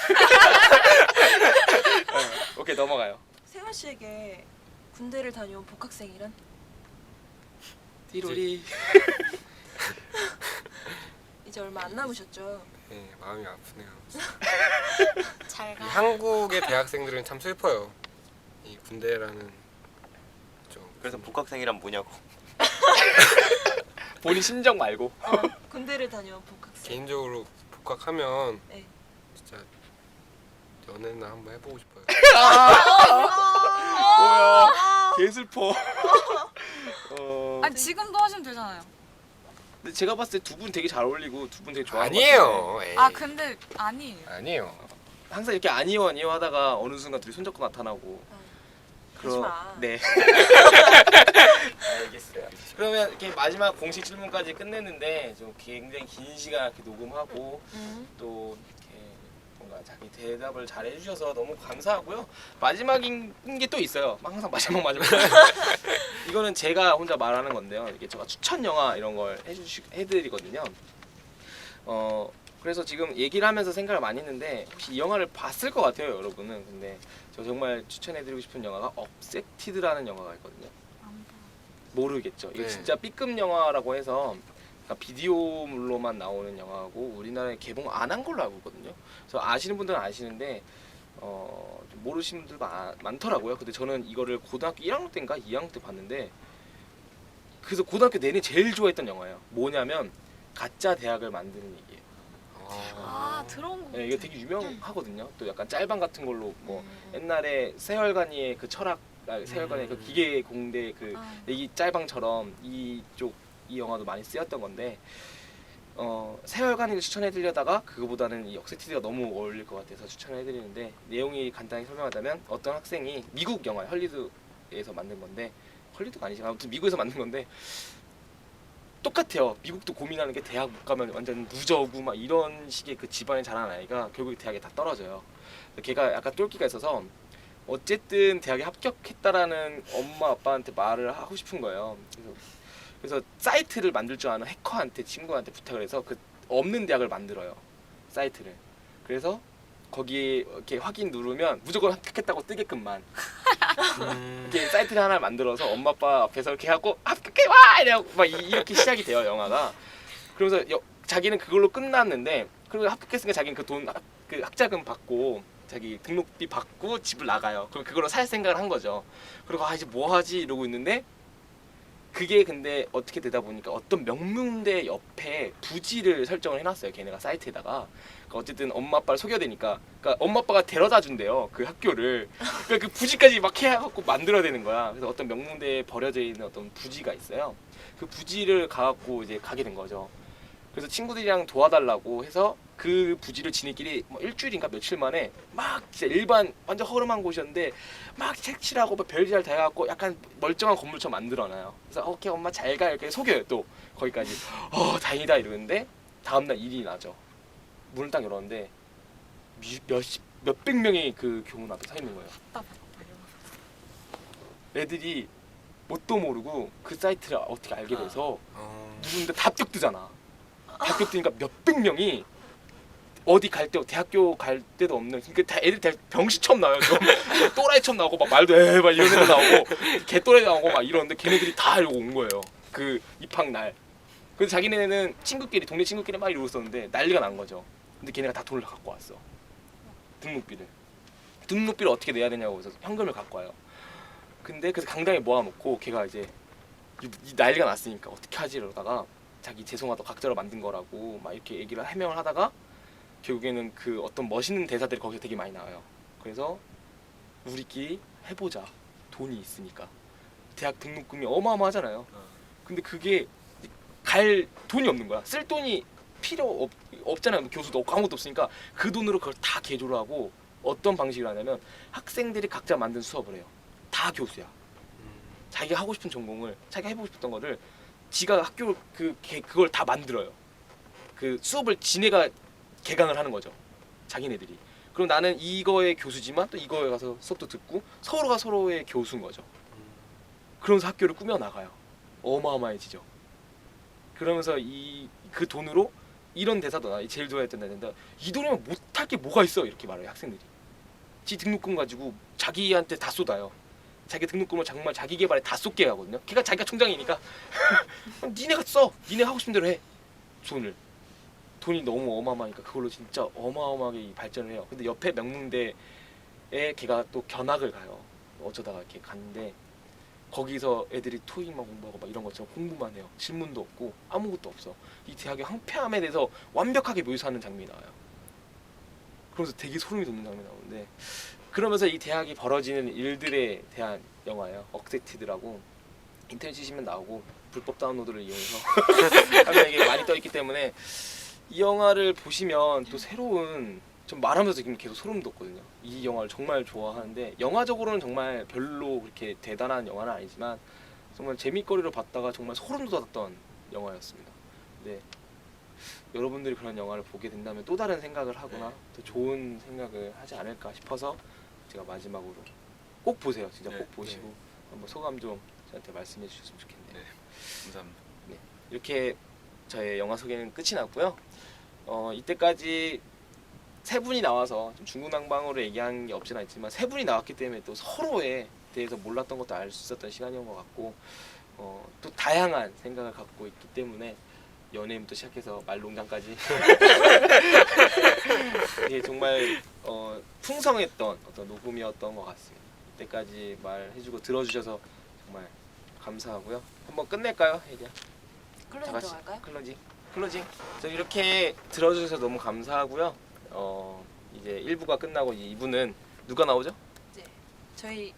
오케이 넘어가요. 세원 씨에게 군대를 다녀온 복학생이란? 띠로리. 이제 얼마 안 남으셨죠? 네, 마음이 아프네요. 잘 이 가. 한국의 대학생들은 참 슬퍼요. 이 군대라는 좀 그래서 복학생이란 뭐냐고. 본인 심정 말고. 군대를 다녀온 복학생. 개인적으로 복학하면 네. 진짜 연애나 한번 해보고 싶어요. 뭐야? 개 슬퍼. 아니 지금도 하시면 되잖아요. 근데 제가 봤을 때 두 분 되게 잘 어울리고 두 분 되게 좋아하는 것 아니에요. 에이. 아 근데 아니에요. 아니에요. 항상 이렇게 아니요 아니요 하다가 어느 순간 둘이 손잡고 나타나고. 그러지 마. 네. 알겠어요. 그러면 이렇게 마지막 공식 질문까지 끝냈는데 좀 굉장히 긴 시간 이렇게 녹음하고 또 이렇게 뭔가 자기 대답을 잘 해주셔서 너무 감사하고요. 마지막인 게 또 있어요. 항상 마지막. 이거는 제가 혼자 말하는 건데요. 이게 제가 추천 영화 이런 걸 해드리거든요. 그래서 지금 얘기를 하면서 생각을 많이 했는데 혹시 이 영화를 봤을 것 같아요, 여러분은. 근데 저 정말 추천해드리고 싶은 영화가 업섹티드라는 영화가 있거든요. 모르겠죠. 이게 네. 진짜 B급 영화라고 해서 그러니까 비디오물로만 나오는 영화고 우리나라에 개봉 안 한 걸로 알고 있거든요. 그래서 아시는 분들은 아시는데 좀 모르시는 분들 많더라고요. 근데 저는 이거를 고등학교 1학년 때인가 2학년 때 봤는데 그래서 고등학교 내내 제일 좋아했던 영화예요. 뭐냐면 가짜 대학을 만드는 얘기예요. 아 들어온 거 같아. 네, 이게 되게 유명하거든요. 또 약간 짤방 같은 걸로 뭐 옛날에 세월간이의 그 철학, 세월간의 그 기계 공대 그 이 짤방처럼 이 영화도 많이 쓰였던 건데 세월간이를 추천해드리려다가 그거보다는 이 억세티드가 너무 어울릴 것 같아서 추천해드리는데 내용이 간단히 설명하자면 어떤 학생이 미국 영화 헐리우드에서 만든 건데 헐리우드가 아니지만 아무튼 미국에서 만든 건데 똑같아요. 미국도 고민하는 게 대학 못 가면 완전 루저고 막 이런 식의 그 집안에 자란 아이가 결국 대학에 다 떨어져요. 걔가 약간 똘끼가 있어서 어쨌든 대학에 합격했다라는 엄마 아빠한테 말을 하고 싶은 거예요. 그래서 사이트를 만들 줄 아는 해커한테 친구한테 부탁을 해서 그 없는 대학을 만들어요. 사이트를. 그래서 거기에 이렇게 확인 누르면 무조건 합격했다고 뜨게끔만 이렇게 사이트를 하나 만들어서 엄마 아빠 앞에서 이렇게 하고 합격해 와 이래고 막 이렇게 시작이 돼요 영화가. 그러면서 자기는 그걸로 끝났는데 그리고 합격했으니까 자기는 그 돈 그 학자금 받고 자기 등록비 받고 집을 나가요. 그럼 그걸로 살 생각을 한 거죠. 그리고 이제 뭐 하지 이러고 있는데 그게 근데 어떻게 되다 보니까 어떤 명문대 옆에 부지를 설정을 해놨어요. 걔네가 사이트에다가. 그러니까 어쨌든 엄마 아빠를 속여야 되니까. 그러니까 엄마 아빠가 데려다 준대요. 그 학교를. 그러니까 그 부지까지 막 해갖고 만들어야 되는 거야. 그래서 어떤 명문대에 버려져 있는 어떤 부지가 있어요. 그 부지를 가갖고 이제 가게 된 거죠. 그래서 친구들이랑 도와달라고 해서 그 부지를 지네끼리 뭐 일주일인가 며칠 만에 막 진짜 일반 완전 허름한 곳이었는데 막 색칠하고 뭐 별짓을 다 해갖고 약간 멀쩡한 건물처럼 만들어놔요. 그래서 오케이 엄마 잘 가 이렇게 속여요. 또 거기까지 다행이다 이러는데 다음날 일이 나죠. 문을 딱 열었는데 몇백 명이 그 교문 앞에 서 있는 거예요. 애들이 뭣도 모르고 그 사이트를 어떻게 알게 돼서 누군데 다 합격 뜨잖아. 합격 뜨니까 몇백 명이 어디 갈 때 대학교 갈 때도 없는 그러니까 다 애들 다 병신처럼 나와요. 좀 또라이처럼 나오고 막 말도 막 이런 애들 나오고 개또라이 나오고 막 이러는데 걔네들이 다 알고 온 거예요. 그 입학 날. 그래서 자기네는 친구끼리 동네 친구끼리 막 이러고 있었는데 난리가 난 거죠. 근데 걔네가 다 돈을 갖고 왔어. 등록비를 어떻게 내야 되냐고 해서 현금을 갖고 와요. 근데 그래서 강당에 모아놓고 걔가 이제 이 난리가 났으니까 어떻게 하지 이러다가 자기 죄송하다 각자로 만든 거라고 막 이렇게 얘기를 해명을 하다가 결국에는 그 어떤 멋있는 대사들이 거기서 되게 많이 나와요. 그래서 우리끼리 해보자. 돈이 있으니까. 대학 등록금이 어마어마하잖아요. 근데 그게 갈 돈이 없는 거야. 쓸 돈이 필요 없잖아요. 교수도 없고 아무것도 없으니까 그 돈으로 그걸 다 개조를 하고 어떤 방식으로 하냐면 학생들이 각자 만든 수업을 해요. 다 교수야. 자기가 하고 싶은 전공을 자기가 해보고 싶었던 거를 지가 학교 그걸 다 만들어요. 그 수업을 지네가 개강을 하는 거죠. 자기네들이. 그럼 나는 이거의 교수지만 또 이거에 가서 수업도 듣고 서로가 서로의 교수인 거죠. 그러면서 학교를 꾸며 나가요. 어마어마해지죠. 그러면서 그 돈으로 이런 대사도 나 제일 좋아했던 대사인데 이 돈이면 못할 게 뭐가 있어 이렇게 말해요 학생들이. 지 등록금 가지고 자기한테 다 쏟아요. 자기 등록금을 정말 자기 개발에 다 쏟게 하거든요. 걔가 자기가 총장이니까 니네가 써. 니네 하고 싶은 대로 해. 돈이 너무 어마어마하니까 그걸로 진짜 어마어마하게 발전을 해요. 근데 옆에 명문대에 걔가 또 견학을 가요. 어쩌다가 이렇게 갔는데 거기서 애들이 토익만 공부하고 막 이런 것처럼 공부만 해요. 질문도 없고 아무것도 없어. 이 대학의 황폐함에 대해서 완벽하게 묘사하는 장면이 나와요. 그러면서 되게 소름이 돋는 장면이 나오는데, 그러면서 이 대학이 벌어지는 일들에 대한 영화예요. 억세티드라고 인터넷 치시면 나오고 불법 다운로드를 이용해서 하면 이게 많이 떠 있기 때문에 이 영화를 보시면 또 새로운, 좀 말하면서 지금 계속 소름 돋거든요. 이 영화를 정말 좋아하는데 영화적으로는 정말 별로 그렇게 대단한 영화는 아니지만 정말 재밌거리로 봤다가 정말 소름 돋았던 영화였습니다. 네. 여러분들이 그런 영화를 보게 된다면 또 다른 생각을 하거나 더 좋은 생각을 하지 않을까 싶어서 제가 마지막으로 꼭 보세요. 진짜 네, 꼭 보시고 한번 소감 좀 저한테 말씀해 주셨으면 좋겠네요. 네. 감사합니다. 이렇게 저의 영화 소개는 끝이 났고요. 이때까지 세 분이 나와서 좀 중구난방으로 얘기한 게 없진 않지만 세 분이 나왔기 때문에 또 서로에 대해서 몰랐던 것도 알 수 있었던 시간이었던 것 같고, 또 다양한 생각을 갖고 있기 때문에 연예인부터 시작해서 말농장까지 이게 정말 풍성했던 어떤 녹음이었던 것 같습니다. 이때까지 말해주고 들어주셔서 정말 감사하고요. 한번 끝낼까요, 혜리야? 클로징 들어갈까요? 클로징. 저 이렇게 들어주셔서 너무 감사하고요. 이제 1부가 끝나고 2부는 누가 나오죠? 이제 저희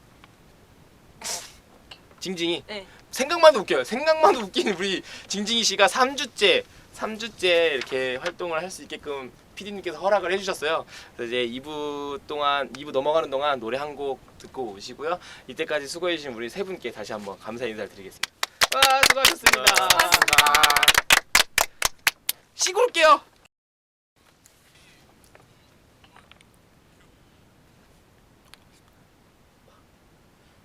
징징이. 네. 생각만 웃겨요. 생각만 웃기는 우리 징징이 씨가 3주째 이렇게 활동을 할 수 있게끔 PD님께서 허락을 해주셨어요. 그래서 이제 2부 넘어가는 동안 노래 한 곡 듣고 오시고요. 이때까지 수고해주신 우리 세 분께 다시 한번 감사 인사를 드리겠습니다. 와, 수고하셨습니다. 쉬고 올게요.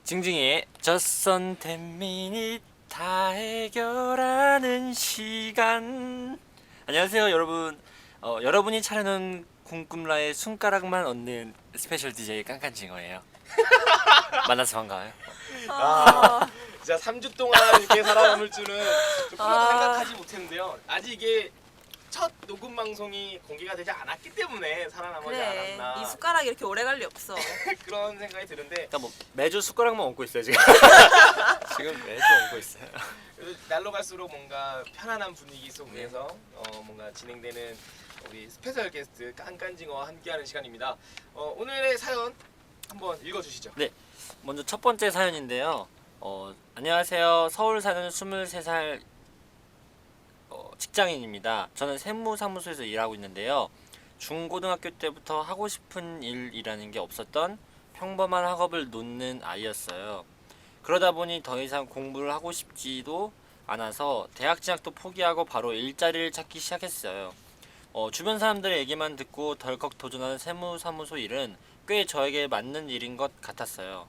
징징이의 Just on 10 minutes 다 해결하는 시간. 안녕하세요 여러분. 여러분이 차려놓은 궁금라의 손가락만 얻는 스페셜 DJ 깐깐징어예요. 만나서 반가워요. 진짜 3주 동안 이렇게 살아남을 줄은 좀 생각하지 못했는데요. 아직 이게 첫 녹음 방송이 공개가 되지 않았기 때문에 살아남지 그래 않았나 이 숟가락이 이렇게 오래 갈 리 없어. 그런 생각이 드는데, 그러니까 뭐 매주 숟가락만 얹고 있어요 지금. 지금 매주 얹고 있어요. 그래도 날로 갈수록 뭔가 편안한 분위기 속에서 뭔가 진행되는 우리 스페셜 게스트 깐깐징어와 함께하는 시간입니다. 오늘의 사연 한번 읽어주시죠. 네, 먼저 첫 번째 사연인데요. 안녕하세요. 서울 사는 23살 직장인입니다. 저는 세무사무소에서 일하고 있는데요. 중고등학교 때부터 하고 싶은 일이라는 게 없었던 평범한 학업을 놓는 아이였어요. 그러다 보니 더 이상 공부를 하고 싶지도 않아서 대학 진학도 포기하고 바로 일자리를 찾기 시작했어요. 주변 사람들의 얘기만 듣고 덜컥 도전한 세무사무소 일은 꽤 저에게 맞는 일인 것 같았어요.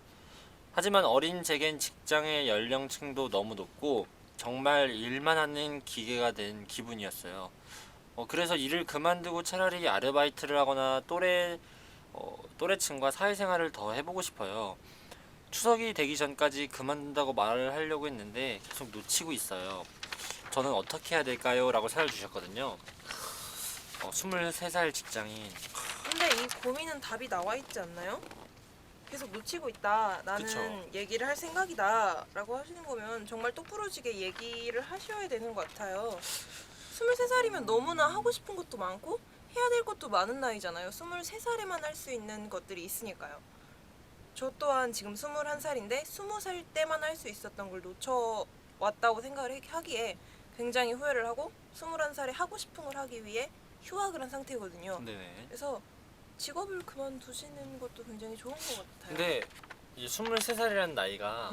하지만 어린 제겐 직장의 연령층도 너무 높고 정말 일만 하는 기계가 된 기분이었어요. 그래서 일을 그만두고 차라리 아르바이트를 하거나 또래층과 사회생활을 더 해보고 싶어요. 추석이 되기 전까지 그만둔다고 말을 하려고 했는데 계속 놓치고 있어요. 저는 어떻게 해야 될까요? 라고 사연을 주셨거든요. 23살 직장인. 근데 이 고민은 답이 나와 있지 않나요? 계속 놓치고 있다. 나는 그쵸. 얘기를 할 생각이다. 라고 하시는 거면 정말 똑부러지게 얘기를 하셔야 되는 것 같아요. 23살이면 너무나 하고 싶은 것도 많고 해야 될 것도 많은 나이잖아요. 23살에만 할 수 있는 것들이 있으니까요. 저 또한 지금 21살인데 20살 때만 할 수 있었던 걸 놓쳐왔다고 생각을 하기에 굉장히 후회를 하고 21살에 하고 싶은 걸 하기 위해 휴학을 한 상태거든요. 네네. 그래서 직업을 그만두시는 것도 굉장히 좋은 것 같아요. 근데 이제 23살이라는 나이가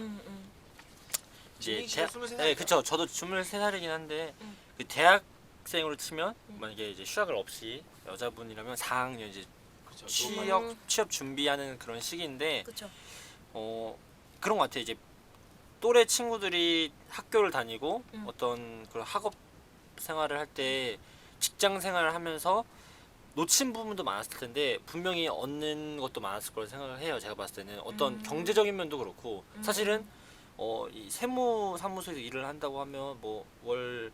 이제 진익 씨가 23살 네, 이죠? 그쵸. 저도 23살이긴 한데 음. 그 대학생으로 치면 만약에 이제 휴학을 없이 여자분이라면 4학년 이제 그렇죠. 취업 준비하는 그런 시기인데 그렇죠. 그런 것 같아요. 이제 또래 친구들이 학교를 다니고 어떤 그런 학업 생활을 할 때 직장 생활을 하면서 놓친 부분도 많았을 텐데 분명히 얻는 것도 많았을 거라 생각을 해요. 제가 봤을 때는 어떤 경제적인 면도 그렇고 사실은 이 세무사무소에서 일을 한다고 하면 뭐 월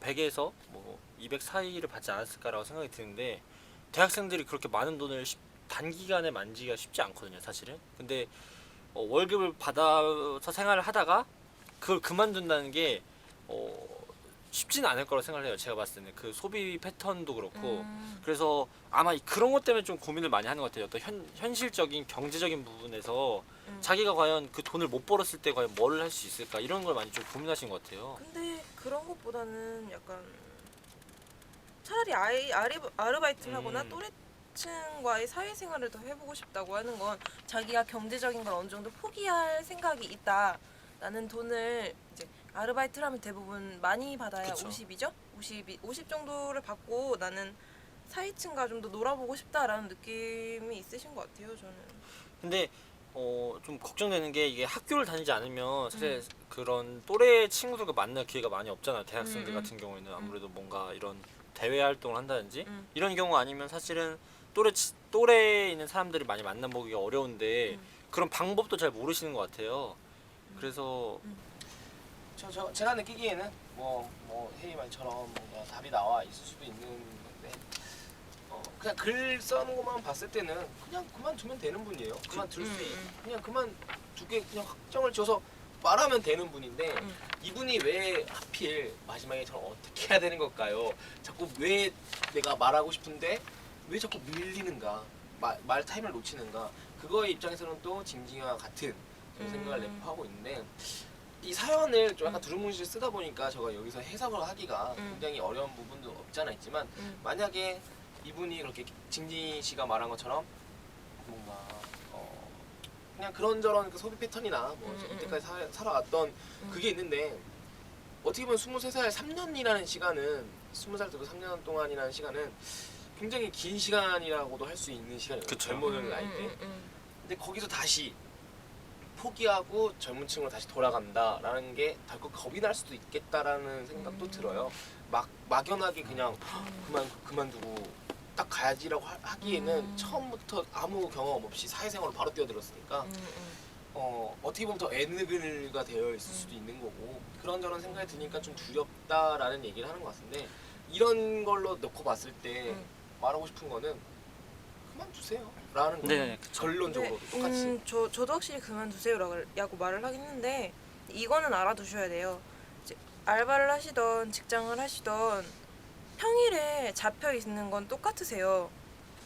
100에서 뭐 200 사이를 받지 않았을까라고 생각이 드는데 대학생들이 그렇게 많은 돈을 단기간에 만지기가 쉽지 않거든요, 사실은. 근데 월급을 받아서 생활을 하다가 그걸 그만둔다는 게 쉽지는 않을 거라고 생각을 해요. 제가 봤을 때는 그 소비 패턴도 그렇고 그래서 아마 그런 것 때문에 좀 고민을 많이 하는 것 같아요. 어떤 현실적인 경제적인 부분에서 자기가 과연 그 돈을 못 벌었을 때 과연 뭘 할 수 있을까 이런 걸 많이 좀 고민하신 것 같아요. 근데 그런 것보다는 약간 차라리 아르바이트를 하거나 또래층과의 사회생활을 더 해보고 싶다고 하는 건 자기가 경제적인 걸 어느 정도 포기할 생각이 있다. 나는 돈을 이제 아르바이트를 하면 대부분 많이 받아야 그쵸. 50이죠? 50 정도를 받고 나는 사회층과 좀 더 놀아보고 싶다라는 느낌이 있으신 것 같아요, 저는. 근데 좀 걱정되는 게 이게 학교를 다니지 않으면 사실 그런 또래 친구들과 만날 기회가 많이 없잖아요. 대학생들 같은 경우에는 아무래도 뭔가 이런 대외 활동을 한다든지 이런 경우 아니면 사실은 또래에 있는 사람들을 많이 만나보기가 어려운데 그런 방법도 잘 모르시는 것 같아요. 그래서 제가 느끼기에는 뭐 혜희 말처럼 뭔가 답이 나와 있을 수도 있는 건데 그냥 글 써는 것만 봤을 때는 그냥 그만두면 되는 분이에요. 그만둘 수 그냥 그만두게 그냥 확정을 지어서 말하면 되는 분인데 이분이 왜 하필 마지막에 저는 어떻게 해야 되는 걸까요? 자꾸 왜 내가 말하고 싶은데 왜 자꾸 밀리는가? 말 타임을 놓치는가? 그거의 입장에서는 또 징징이와 같은 그런 생각을 내포하고 있는데 이 사연을 좀 약간 두루뭉실 쓰다 보니까 제가 여기서 해석을 하기가 굉장히 어려운 부분도 없지 않아 있지만 만약에 이분이 그렇게 징징이 씨가 말한 것처럼 뭔가 그냥 그런저런 그 소비 패턴이나 뭐 이때까지 살아왔던 그게 있는데 어떻게 보면 23살 3년이라는 시간은 20살 되고 3년 동안이라는 시간은 굉장히 긴 시간이라고도 할 수 있는 시간이에요. 젊은 나이 때. 근데 거기서 다시 포기하고 젊은 층으로 다시 돌아간다라는 게 덜컥 겁이 날 수도 있겠다라는 생각도 들어요. 막연하게 그냥 그만두고 딱 가야지라고 하기에는 처음부터 아무 경험 없이 사회생활로 바로 뛰어들었으니까 어떻게 보면 더 애늙은이가 되어 있을 수도 있는 거고 그런저런 생각이 드니까 좀 두렵다라는 얘기를 하는 것 같은데 이런 걸로 놓고 봤을 때 말하고 싶은 거는 그만두세요 라는 거예요. 네, 그쵸. 결론적으로 똑같이. 저도 확실히 그만두세요라고 말을 하긴 했는데 이거는 알아두셔야 돼요. 이제 알바를 하시던 직장을 하시던 평일에 잡혀 있는 건 똑같으세요.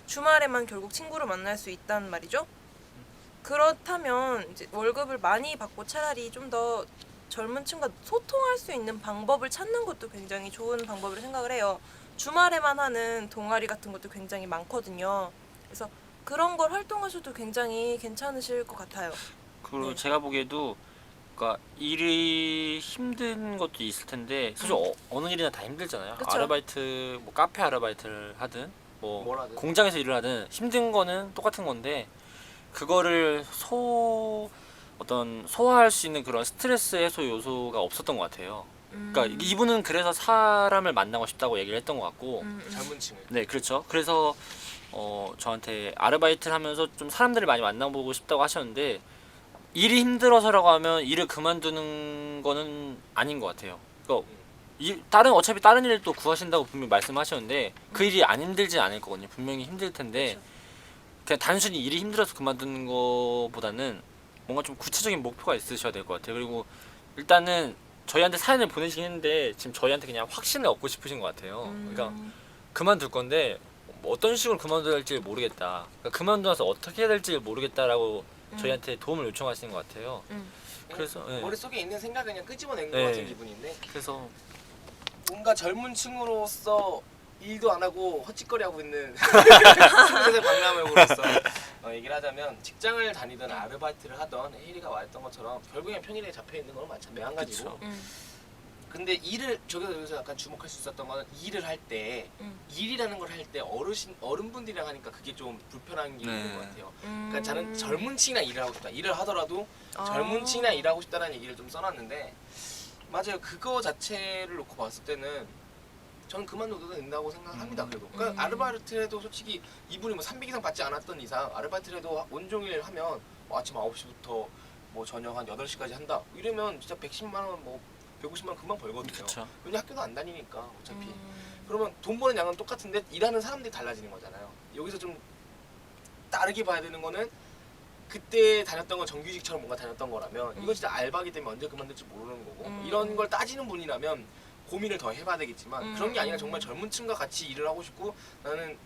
주말에만 결국 친구를 만날 수 있단 말이죠. 그렇다면 이제 월급을 많이 받고 차라리 좀 더 젊은 층과 소통할 수 있는 방법을 찾는 것도 굉장히 좋은 방법으로 생각을 해요. 주말에만 하는 동아리 같은 것도 굉장히 많거든요. 그래서 그런 걸 활동하셔도 굉장히 괜찮으실 것 같아요. 그리고 네. 제가 보기에도 그러니까 일이 힘든 것도 있을 텐데 사실 어느 일이나 다 힘들잖아요. 그쵸. 아르바이트 뭐 카페 아르바이트를 하든 뭐 뭘 하든. 공장에서 일을 하든 힘든 거는 똑같은 건데 그거를 소화할 수 있는 그런 스트레스 해소 요소가 없었던 것 같아요. 그러니까 이분은 그래서 사람을 만나고 싶다고 얘기를 했던 것 같고 젊은 층을. 네 그렇죠. 그래서 저한테 아르바이트를 하면서 좀 사람들을 많이 만나보고 싶다고 하셨는데 일이 힘들어서라고 하면 일을 그만두는 거는 아닌 것 같아요. 그러니까 어차피 다른 일을 또 구하신다고 분명히 말씀하셨는데 그 일이 안 힘들지 않을 거거든요. 분명히 힘들 텐데 그냥 단순히 일이 힘들어서 그만두는 거보다는 뭔가 좀 구체적인 목표가 있으셔야 될 것 같아요. 그리고 일단은 저희한테 사연을 보내시긴 했는데 지금 저희한테 그냥 확신을 얻고 싶으신 것 같아요. 그러니까 그만둘 건데 뭐 어떤 식으로 그만둬야 할지 모르겠다. 그러니까 그만두어서 어떻게 해야 될지 모르겠다라고 저희한테 도움을 요청하시는 것 같아요. 그래서 네. 머릿속에 있는 생각을 그냥 끄집어낸 것 네. 같은 기분인데 그래서 뭔가 젊은 층으로서 일도 안 하고 헛짓거리하고 있는 20대 박람회로서 얘기를 하자면 직장을 다니든 아르바이트를 하던 혜리가 말했던 것처럼 결국엔 평일에 잡혀 있는 건 마찬가지고 근데 여기서 약간 주목할 수 있었던 거는 일을 할 때 일이라는 걸 할 때 어른분들이랑 하니까 그게 좀 불편한 게 있는 것 같아요. 그러니까 저는 젊은 층이랑 일을 하고 싶다. 일을 하더라도 젊은 층이랑 일하고 싶다는 얘기를 좀 써놨는데 맞아요. 그거 자체를 놓고 봤을 때는 저는 그만둬도 된다고 생각합니다. 그래도 그러니까 아르바이트를 해도 솔직히 이분이 뭐 300 이상 받지 않았던 이상 아르바이트를 해도 온종일 하면 뭐 아침 9시부터 뭐 저녁 한 8시까지 한다 이러면 진짜 110만 원 뭐 150만 원 금방 벌거든요. 그쵸. 왜냐 학교도 안 다니니까 어차피 그러면 돈 버는 양은 똑같은데 일하는 사람들이 달라지는 거잖아요. 여기서 좀 다르게 봐야 되는 거는 그때 다녔던 건 정규직처럼 뭔가 다녔던 거라면 이건 진짜 알바기 때문에 언제 그만둘지 모르는 거고 이런 걸 따지는 분이라면 고민을 더 해봐야 되겠지만 그런 게 아니라 정말 젊은 층과 같이 일을 하고 싶고 나는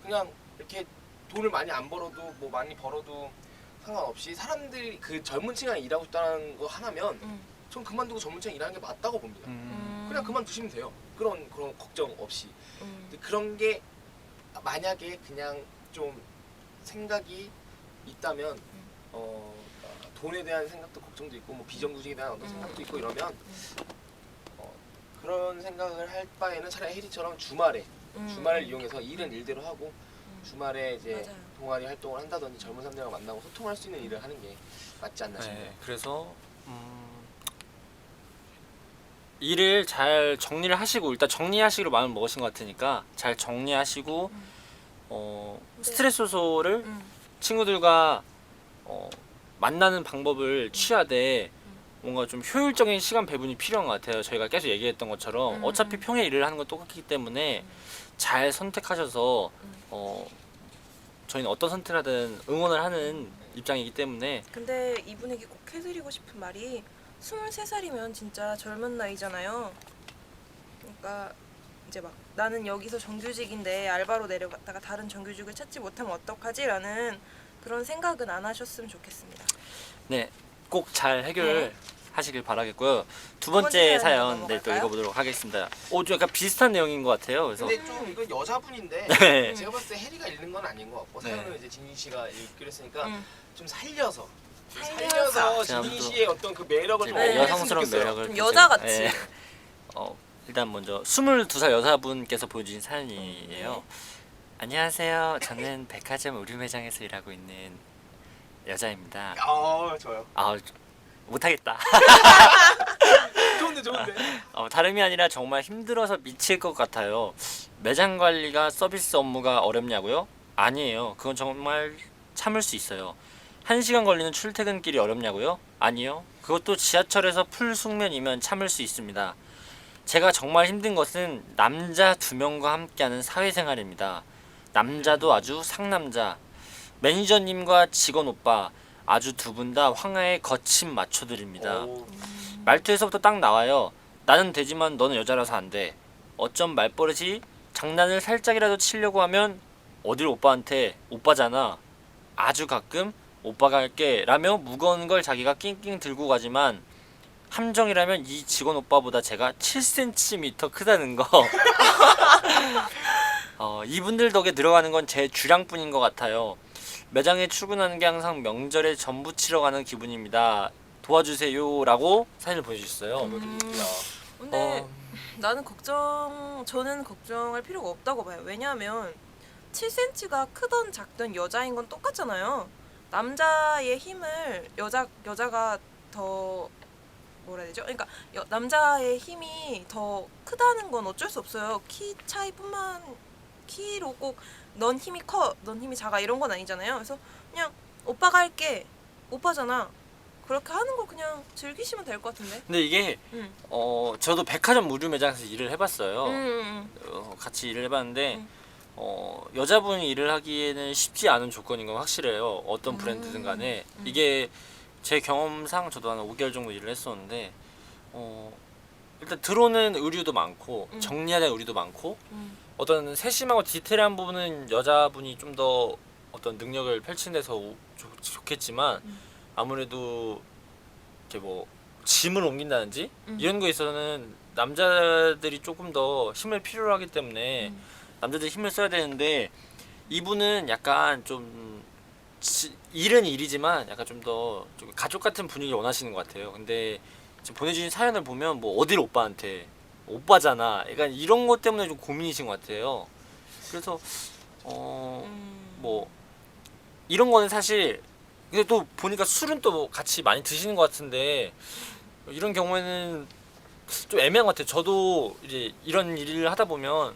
그냥 이렇게 돈을 많이 안 벌어도 뭐 많이 벌어도 상관없이 사람들이 그 젊은 층이랑 일하고 싶다는 거 하나면 전 그만두고 젊은 층 일하는 게 맞다고 봅니다. 그냥 그만두시면 돼요. 그런 걱정 없이. 근데 그런 게 만약에 그냥 좀 생각이 있다면 돈에 대한 생각도 걱정도 있고 뭐 비정규직에 대한 어떤 생각도 있고 이러면 그런 생각을 할 바에는 차라리 혜리처럼 주말을 이용해서 일은 일대로 하고 주말에 이제 맞아요. 동아리 활동을 한다든지 젊은 사람들과 만나고 소통할 수 있는 일을 하는 게 맞지 않나 싶네요. 네, 그래서 일을 잘 정리를 하시고 일단 정리하시기로 마음을 먹으신 것 같으니까 잘 정리하시고 스트레스 해소를 친구들과 만나는 방법을 취하되 뭔가 좀 효율적인 시간 배분이 필요한 것 같아요. 저희가 계속 얘기했던 것처럼 어차피 평일 일을 하는 건 똑같기 때문에 잘 선택하셔서 저희는 어떤 선택하든 응원을 하는 입장이기 때문에 근데 이분에게 꼭 해드리고 싶은 말이 23살이면 진짜 젊은 나이잖아요. 그러니까 이제 막 나는 여기서 정규직인데 알바로 내려갔다가 다른 정규직을 찾지 못하면 어떡하지? 라는 그런 생각은 안 하셨으면 좋겠습니다. 네, 꼭 잘 해결 하시길 바라겠고요. 두 번째 번째 사연으로 사연 네, 또 넘어갈까요? 읽어보도록 하겠습니다. 좀 약간 비슷한 내용인 것 같아요. 그래서 근데 좀 이건 여자분인데 네. 제가 봤을 때 혜리가 읽는 건 아닌 것 같고 네. 사연은 이제 진희 씨가 읽기로 했으니까 음. 좀 살려서 살려서. 진희 씨의 어떤 그 매력을 좀 네, 어필했으면 여성스러운 좋겠어요. 매력을 좀 보세요. 여자같이. 네. 일단 먼저 22살 여자분께서 보여주신 사연이에요. 안녕하세요. 저는 백화점 의류 매장에서 일하고 있는 여자입니다. 좋아요. 못하겠다. 좋은데. 다름이 아니라 정말 힘들어서 미칠 것 같아요. 매장 관리가 서비스 업무가 어렵냐고요? 아니에요. 그건 정말 참을 수 있어요. 1시간 걸리는 출퇴근길이 어렵냐고요? 아니요. 그것도 지하철에서 풀 숙면이면 참을 수 있습니다. 제가 정말 힘든 것은 남자 2명과 함께하는 사회생활입니다. 남자도 아주 상남자. 매니저님과 직원 오빠 아주 두 분 다 황하의 거친 마초들입니다. 말투에서부터 딱 나와요. 나는 되지만 너는 여자라서 안 돼. 어쩜 말버릇이 장난을 살짝이라도 치려고 하면 어딜 오빠한테 오빠잖아. 아주 가끔 오빠가 할게 라며 무거운 걸 자기가 낑낑 들고 가지만 함정이라면 이 직원 오빠보다 제가 7cm 크다는 거. 이분들 덕에 들어가는 건 제 주량뿐인 것 같아요. 매장에 출근하는 게 항상 명절에 전부 치러 가는 기분입니다. 도와주세요 라고 사연을 보내주셨어요. 근데 저는 걱정할 필요가 없다고 봐요. 왜냐하면 7cm가 크던 작던 여자인 건 똑같잖아요. 남자의 힘을 여자가 더 뭐라 해야 되죠? 그러니까 남자의 힘이 더 크다는 건 어쩔 수 없어요. 키로 꼭 넌 힘이 커, 넌 힘이 작아 이런 건 아니잖아요. 그래서 그냥 오빠가 할게, 오빠잖아. 그렇게 하는 걸 그냥 즐기시면 될 것 같은데. 근데 이게 저도 백화점 의류 매장에서 일을 해봤어요. 같이 일을 해봤는데 여자분이 일을 하기에는 쉽지 않은 조건인 건 확실해요. 어떤 브랜드든 간에. 이게 제 경험상 저도 한 5개월 정도 일을 했었는데 일단 들어오는 의류도 많고 정리해야 될 의류도 많고 어떤 세심하고 디테일한 부분은 여자분이 좀 더 어떤 능력을 펼치는 데서 좋겠지만 아무래도 이렇게 뭐 짐을 옮긴다든지 이런 거에 있어서는 남자들이 조금 더 힘을 필요로 하기 때문에 남자들이 힘을 써야 되는데 이분은 약간 좀 일은 일이지만 약간 좀 더 가족 같은 분위기를 원하시는 것 같아요. 근데 지금 보내주신 사연을 보면 뭐 어딜 오빠한테 오빠잖아. 약간 이런 것 때문에 좀 고민이신 것 같아요. 그래서 뭐 이런 거는 사실 근데 또 보니까 술은 또 같이 많이 드시는 것 같은데 이런 경우에는 좀 애매한 것 같아요. 저도 이제 이런 일을 하다 보면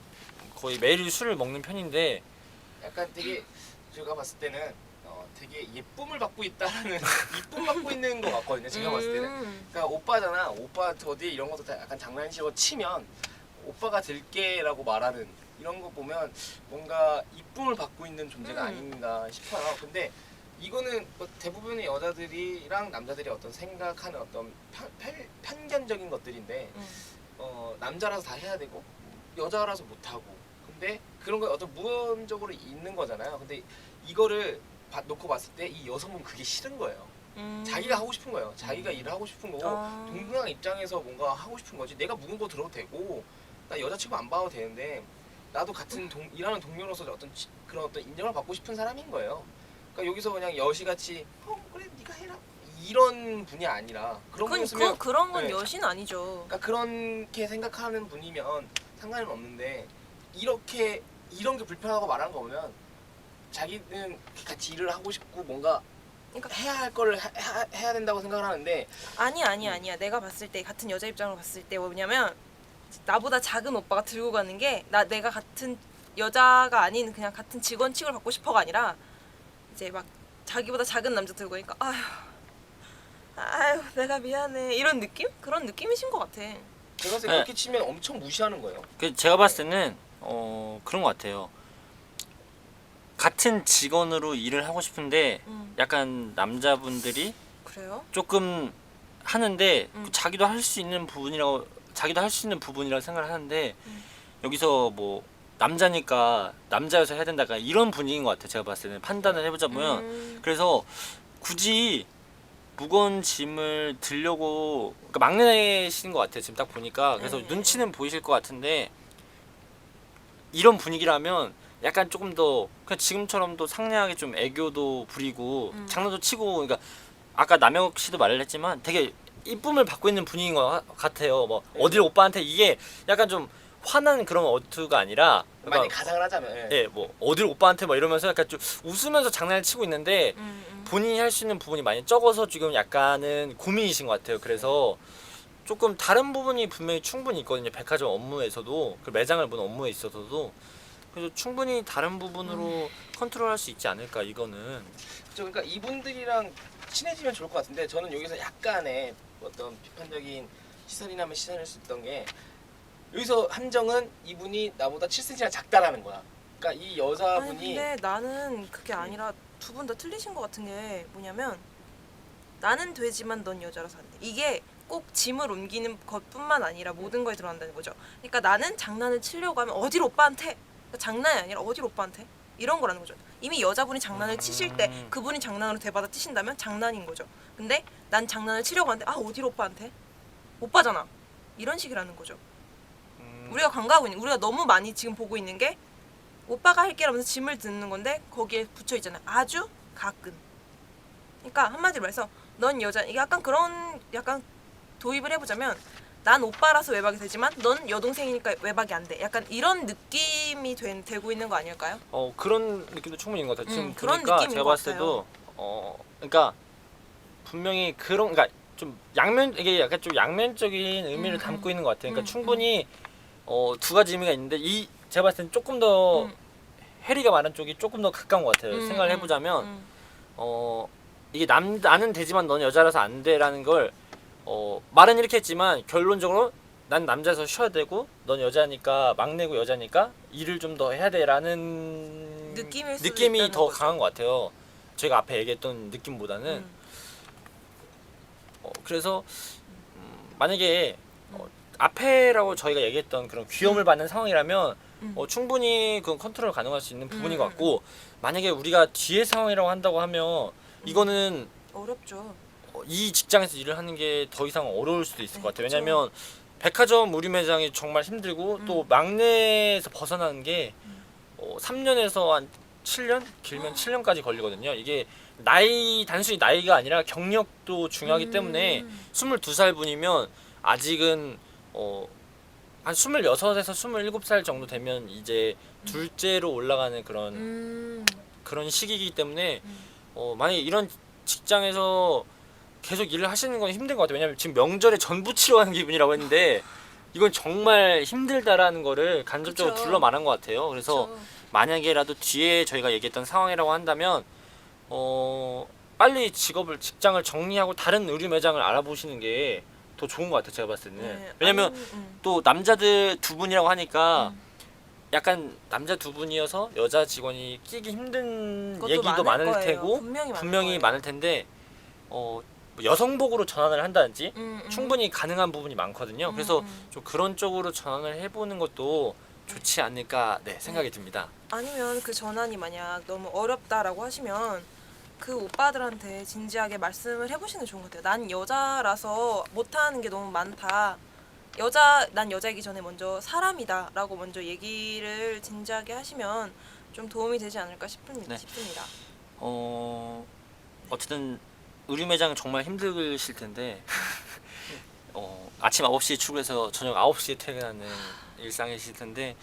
거의 매일 술을 먹는 편인데 약간 되게 제가 봤을 때는 되게 예쁨을 받고 있다라는 이쁨 받고 있는 것 같거든요. 제가 봤을 때는. 그러니까 오빠잖아. 오빠 어디 이런 것도 다 약간 장난식으로 치면 오빠가 될게라고 말하는 이런 거 보면 뭔가 이쁨을 받고 있는 존재가 아닌가 싶어요. 근데 이거는 뭐 대부분의 여자들이랑 남자들이 어떤 생각하는 어떤 편견적인 것들인데 남자라서 다 해야 되고 여자라서 못 하고 근데 그런 거 어떤 무언적으로 있는 거잖아요. 근데 이거를 놓고 봤을 때 이 여성분 그게 싫은 거예요. 자기가 하고 싶은 거예요. 자기가 일을 하고 싶은 거고 동등한 입장에서 뭔가 하고 싶은 거지. 내가 묵은 거 들어도 되고 나 여자친구 안 봐도 되는데 나도 같은 일하는 동료로서 그런 어떤 인정을 받고 싶은 사람인 거예요. 그러니까 여기서 그냥 여시같이 그래 네가 해라 이런 분이 아니라 그런 분이었으면 그런 건 네. 여신 아니죠. 그러니까 그렇게 생각하는 분이면 상관은 없는데 이런 게 불편하고 말하는 거 보면 자기는 같이 일을 하고 싶고 뭔가 그러니까 해야 할 거를 해야 된다고 생각을 하는데 아니야. 내가 봤을 때 같은 여자 입장으로 봤을 때 뭐냐면 나보다 작은 오빠가 들고 가는 게 내가 같은 여자가 아닌 그냥 같은 직원 취급을 받고 싶어가 아니라 이제 막 자기보다 작은 남자 들고 가니까 아유 내가 미안해 이런 느낌? 그런 느낌이신 것 같아. 제가 봤을 때 그렇게 치면 엄청 무시하는 거예요. 제가 봤을 때는 그런 것 같아요. 같은 직원으로 일을 하고 싶은데 약간 남자분들이 그래요? 조금 하는데 자기도 할 수 있는 부분이라고 생각을 하는데 여기서 뭐 남자니까 남자여서 해야 된다 이런 분위기인 것 같아요. 제가 봤을 때는 판단을 해보자면 그래서 굳이 무거운 짐을 들려고 그러니까 막내신 것 같아요. 지금 딱 보니까 그래서 눈치는 보이실 것 같은데 이런 분위기라면 약간 조금 더 그냥 지금처럼도 상냥하게 좀 애교도 부리고 장난도 치고 그러니까 아까 남혁 씨도 말을 했지만 되게 이쁨을 받고 있는 분위기인 것 같아요. 뭐 어딜 오빠한테 이게 약간 좀 화난 그런 어투가 아니라 많이 가상을 하자면 예, 뭐 어딜 오빠한테 막 이러면서 약간 좀 웃으면서 장난을 치고 있는데 본인이 할 수 있는 부분이 많이 적어서 지금 약간은 고민이신 것 같아요. 그래서 조금 다른 부분이 분명히 충분히 있거든요. 백화점 업무에서도 그 매장을 보는 업무에 있어서도 그래서 충분히 다른 부분으로 컨트롤할 수 있지 않을까 이거는. 그러니까 이분들이랑 친해지면 좋을 것 같은데 저는 여기서 약간의 어떤 비판적인 시선이라면 시선일 수 있던 게 여기서 함정은 이분이 나보다 7cm나 작다라는 거야. 그러니까 이 여자분이 아니 근데 나는 그게 아니라 두 분 다 틀리신 것 같은 게 뭐냐면 나는 되지만 넌 여자라서 안 돼. 이게 꼭 짐을 옮기는 것뿐만 아니라 모든 거에 들어간다는 거죠. 그러니까 나는 장난을 치려고 하면 어딜 오빠한테 그러니까 장난이 아니라 어딜 오빠한테 이런 거라는 거죠. 이미 여자분이 장난을 치실 때 그분이 장난으로 대받아 치신다면 장난인 거죠. 근데 난 장난을 치려고 하는데 어딜 오빠한테? 오빠잖아. 이런 식이라는 거죠. 우리가 간과하고 있는 우리가 너무 많이 지금 보고 있는 게 오빠가 할게 라면서 짐을 듣는 건데 거기에 붙여 있잖아요. 아주 가끔. 그러니까 한마디로 말해서 넌 여자 이게 약간 그런 약간 도입을 해보자면 난 오빠라서 외박이 되지만 넌 여동생이니까 외박이 안 돼. 약간 이런 느낌이 되고 있는 거 아닐까요? 그런 느낌도 충분히 있는 것 같아요. 지금 그런 보니까 느낌인 제가 것 봤을 때도 그러니까 분명히 그러니까 좀 이게 약간 좀 양면적인 의미를 담고 있는 것 같아요. 그러니까 충분히 두 가지 의미가 있는데 제가 봤을 때는 조금 더 해리가 말한 쪽이 조금 더 가까운 것 같아요. 생각을 해보자면 이게 나는 되지만 넌 여자라서 안 돼라는 걸 말은 이렇게 했지만 결론적으로 난 남자여서 쉬어야 되고 넌 여자니까 막내고 여자니까 일을 좀 더 해야 돼라는 느낌이 더 강한 것 같아요. 저희가 앞에 얘기했던 느낌보다는 그래서 만약에 앞에라고 저희가 얘기했던 그런 귀염을 받는 상황이라면 충분히 그건 컨트롤 가능할 수 있는 부분인 것 같고 만약에 우리가 뒤에 상황이라고 한다고 하면 이거는 어렵죠. 이 직장에서 일을 하는 게 더 이상 어려울 수도 있을 것 같아요. 그쵸. 왜냐면 백화점 우리 매장이 정말 힘들고 또 막내에서 벗어나는 게 3년에서 한 7년? 길면 7년까지 걸리거든요. 이게 단순히 나이가 아니라 경력도 중요하기 때문에 22살 분이면 아직은 한 26에서 27살 정도 되면 이제 둘째로 올라가는 그런 시기이기 때문에 만약에 이런 직장에서 계속 일을 하시는 건 힘든 것 같아요. 왜냐면 지금 명절에 전부 치러 가는 기분이라고 했는데 이건 정말 힘들다라는 거를 간접적으로 그쵸. 둘러 말한 것 같아요. 그래서 만약에라도 뒤에 저희가 얘기했던 상황이라고 한다면 빨리 직장을 정리하고 다른 의류 매장을 알아보시는 게 더 좋은 것 같아요. 제가 봤을 때는. 왜냐면 또 남자들 두 분이라고 하니까 약간 남자 두 분이어서 여자 직원이 끼기 힘든 그것도 얘기도 많을 많을 거예요. 테고 분명히 많을 많을 텐데 뭐 여성복으로 전환을 한다든지 거예요. 충분히 가능한 부분이 많거든요. 그래서 좀 그런 쪽으로 전환을 해보는 것도 좋지 않을까 생각이 듭니다. 아니면 그 전환이 만약 너무 어렵다라고 하시면 그 오빠들한테 진지하게 말씀을 해보시는 게 좋은 것 같아요. 난 여자라서 못하는 게 너무 많다. 난 여자이기 전에 먼저 사람이다라고 먼저 얘기를 진지하게 하시면 좀 도움이 되지 않을까 싶습니다. 어쨌든 의류 매장 정말 힘드실 텐데 아침 9시에 출근해서 저녁 9시에 퇴근하는 일상이실 텐데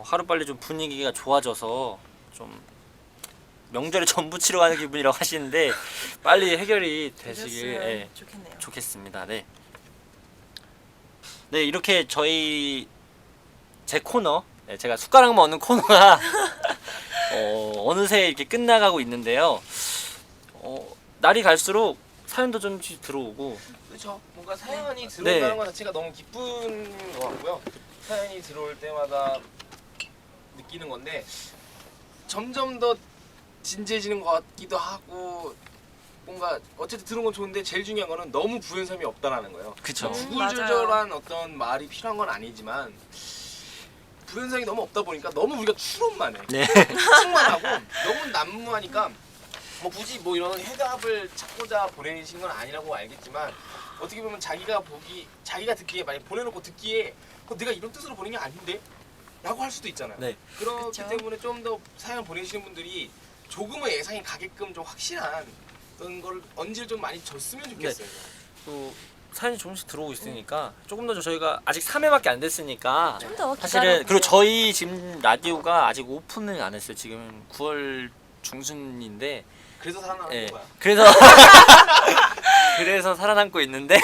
하루빨리 좀 분위기가 좋아져서 좀 명절에 전부 치러 가는 기분이라고 하시는데 빨리 해결이 되시길 좋겠네요. 좋겠습니다. 네, 이렇게 제 코너, 제가 숟가락 먹는 코너가 어느새 이렇게 끝나가고 있는데요. 날이 갈수록 사연도 좀 들어오고 그렇죠. 뭔가 사연이 들어온다는 것 자체가 너무 기쁜 것 같고요. 사연이 들어올 때마다 느끼는 건데 점점 더 진지해지는 것 같기도 하고 뭔가 어쨌든 들은 건 좋은데 제일 중요한 거는 너무 부연섬이 없다라는 거예요. 그쵸. 구구절절한 어떤 말이 필요한 건 아니지만 부연섬이 너무 없다 보니까 너무 우리가 추론만 해. 추론만 하고 너무 난무하니까 뭐 굳이 뭐 이런 해답을 찾고자 보내신 건 아니라고 알겠지만 어떻게 보면 자기가 듣기에 만약 보내놓고 듣기에 내가 이런 뜻으로 보낸 게 아닌데? 라고 할 수도 있잖아요. 그렇기 그쵸. 때문에 좀 더 사연 보내시는 분들이 조금의 예상이 가게끔 좀 확실한 그런 걸 언지를 좀 많이 줬으면 좋겠어요. 또 사연이 조금씩 들어오고 있으니까 조금 더 저희가 아직 3회밖에 안 됐으니까 좀 더 사실은 그리고 저희 지금 라디오가 아직 오픈을 안 했어요. 지금 9월 중순인데 그래서 살아나는 거야. 그래서 살아남고 있는데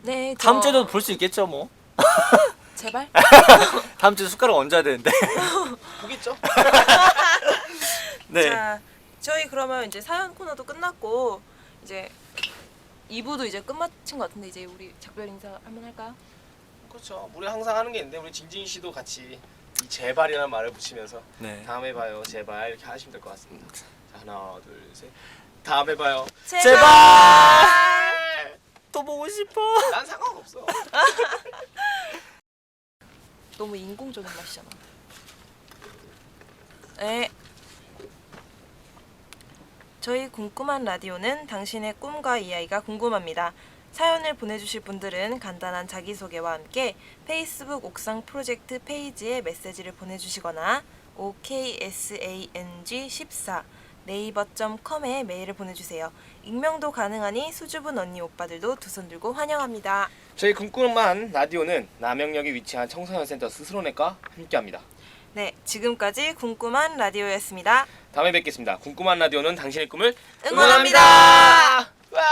네, 다음 주에도 볼 수 있겠죠 뭐. 제발. 다음 주에 숟가락 얹어야 되는데. 보겠죠? 네. 자, 저희 그러면 이제 사연 코너도 끝났고 이제 2부도 이제 끝마친 것 같은데 이제 우리 작별 인사 한번 할까요? 그렇죠. 우리 항상 하는 게 있는데 우리 징징이 씨도 같이 이 제발이라는 말을 붙이면서 네. 다음에 봐요 제발 이렇게 하시면 될 것 같습니다. 자, 하나 둘 셋. 다음에 봐요. 제발! 또 보고 싶어. 난 상관없어. 너무 인공적인 맛이잖아. 네. 저희 궁금한 라디오는 당신의 꿈과 이야기가 궁금합니다. 사연을 보내주실 분들은 간단한 자기소개와 함께 페이스북 옥상 프로젝트 페이지에 메시지를 보내주시거나 oksang14 네이버.com에 메일을 보내주세요. 익명도 가능하니 수줍은 언니 오빠들도 두 손 들고 환영합니다. 저희 궁금한 라디오는 남영역에 위치한 청소년센터 스스로넷과 함께합니다. 네, 지금까지 궁금한 라디오였습니다. 다음에 뵙겠습니다. 궁금한 라디오는 당신의 꿈을 응원합니다. 와!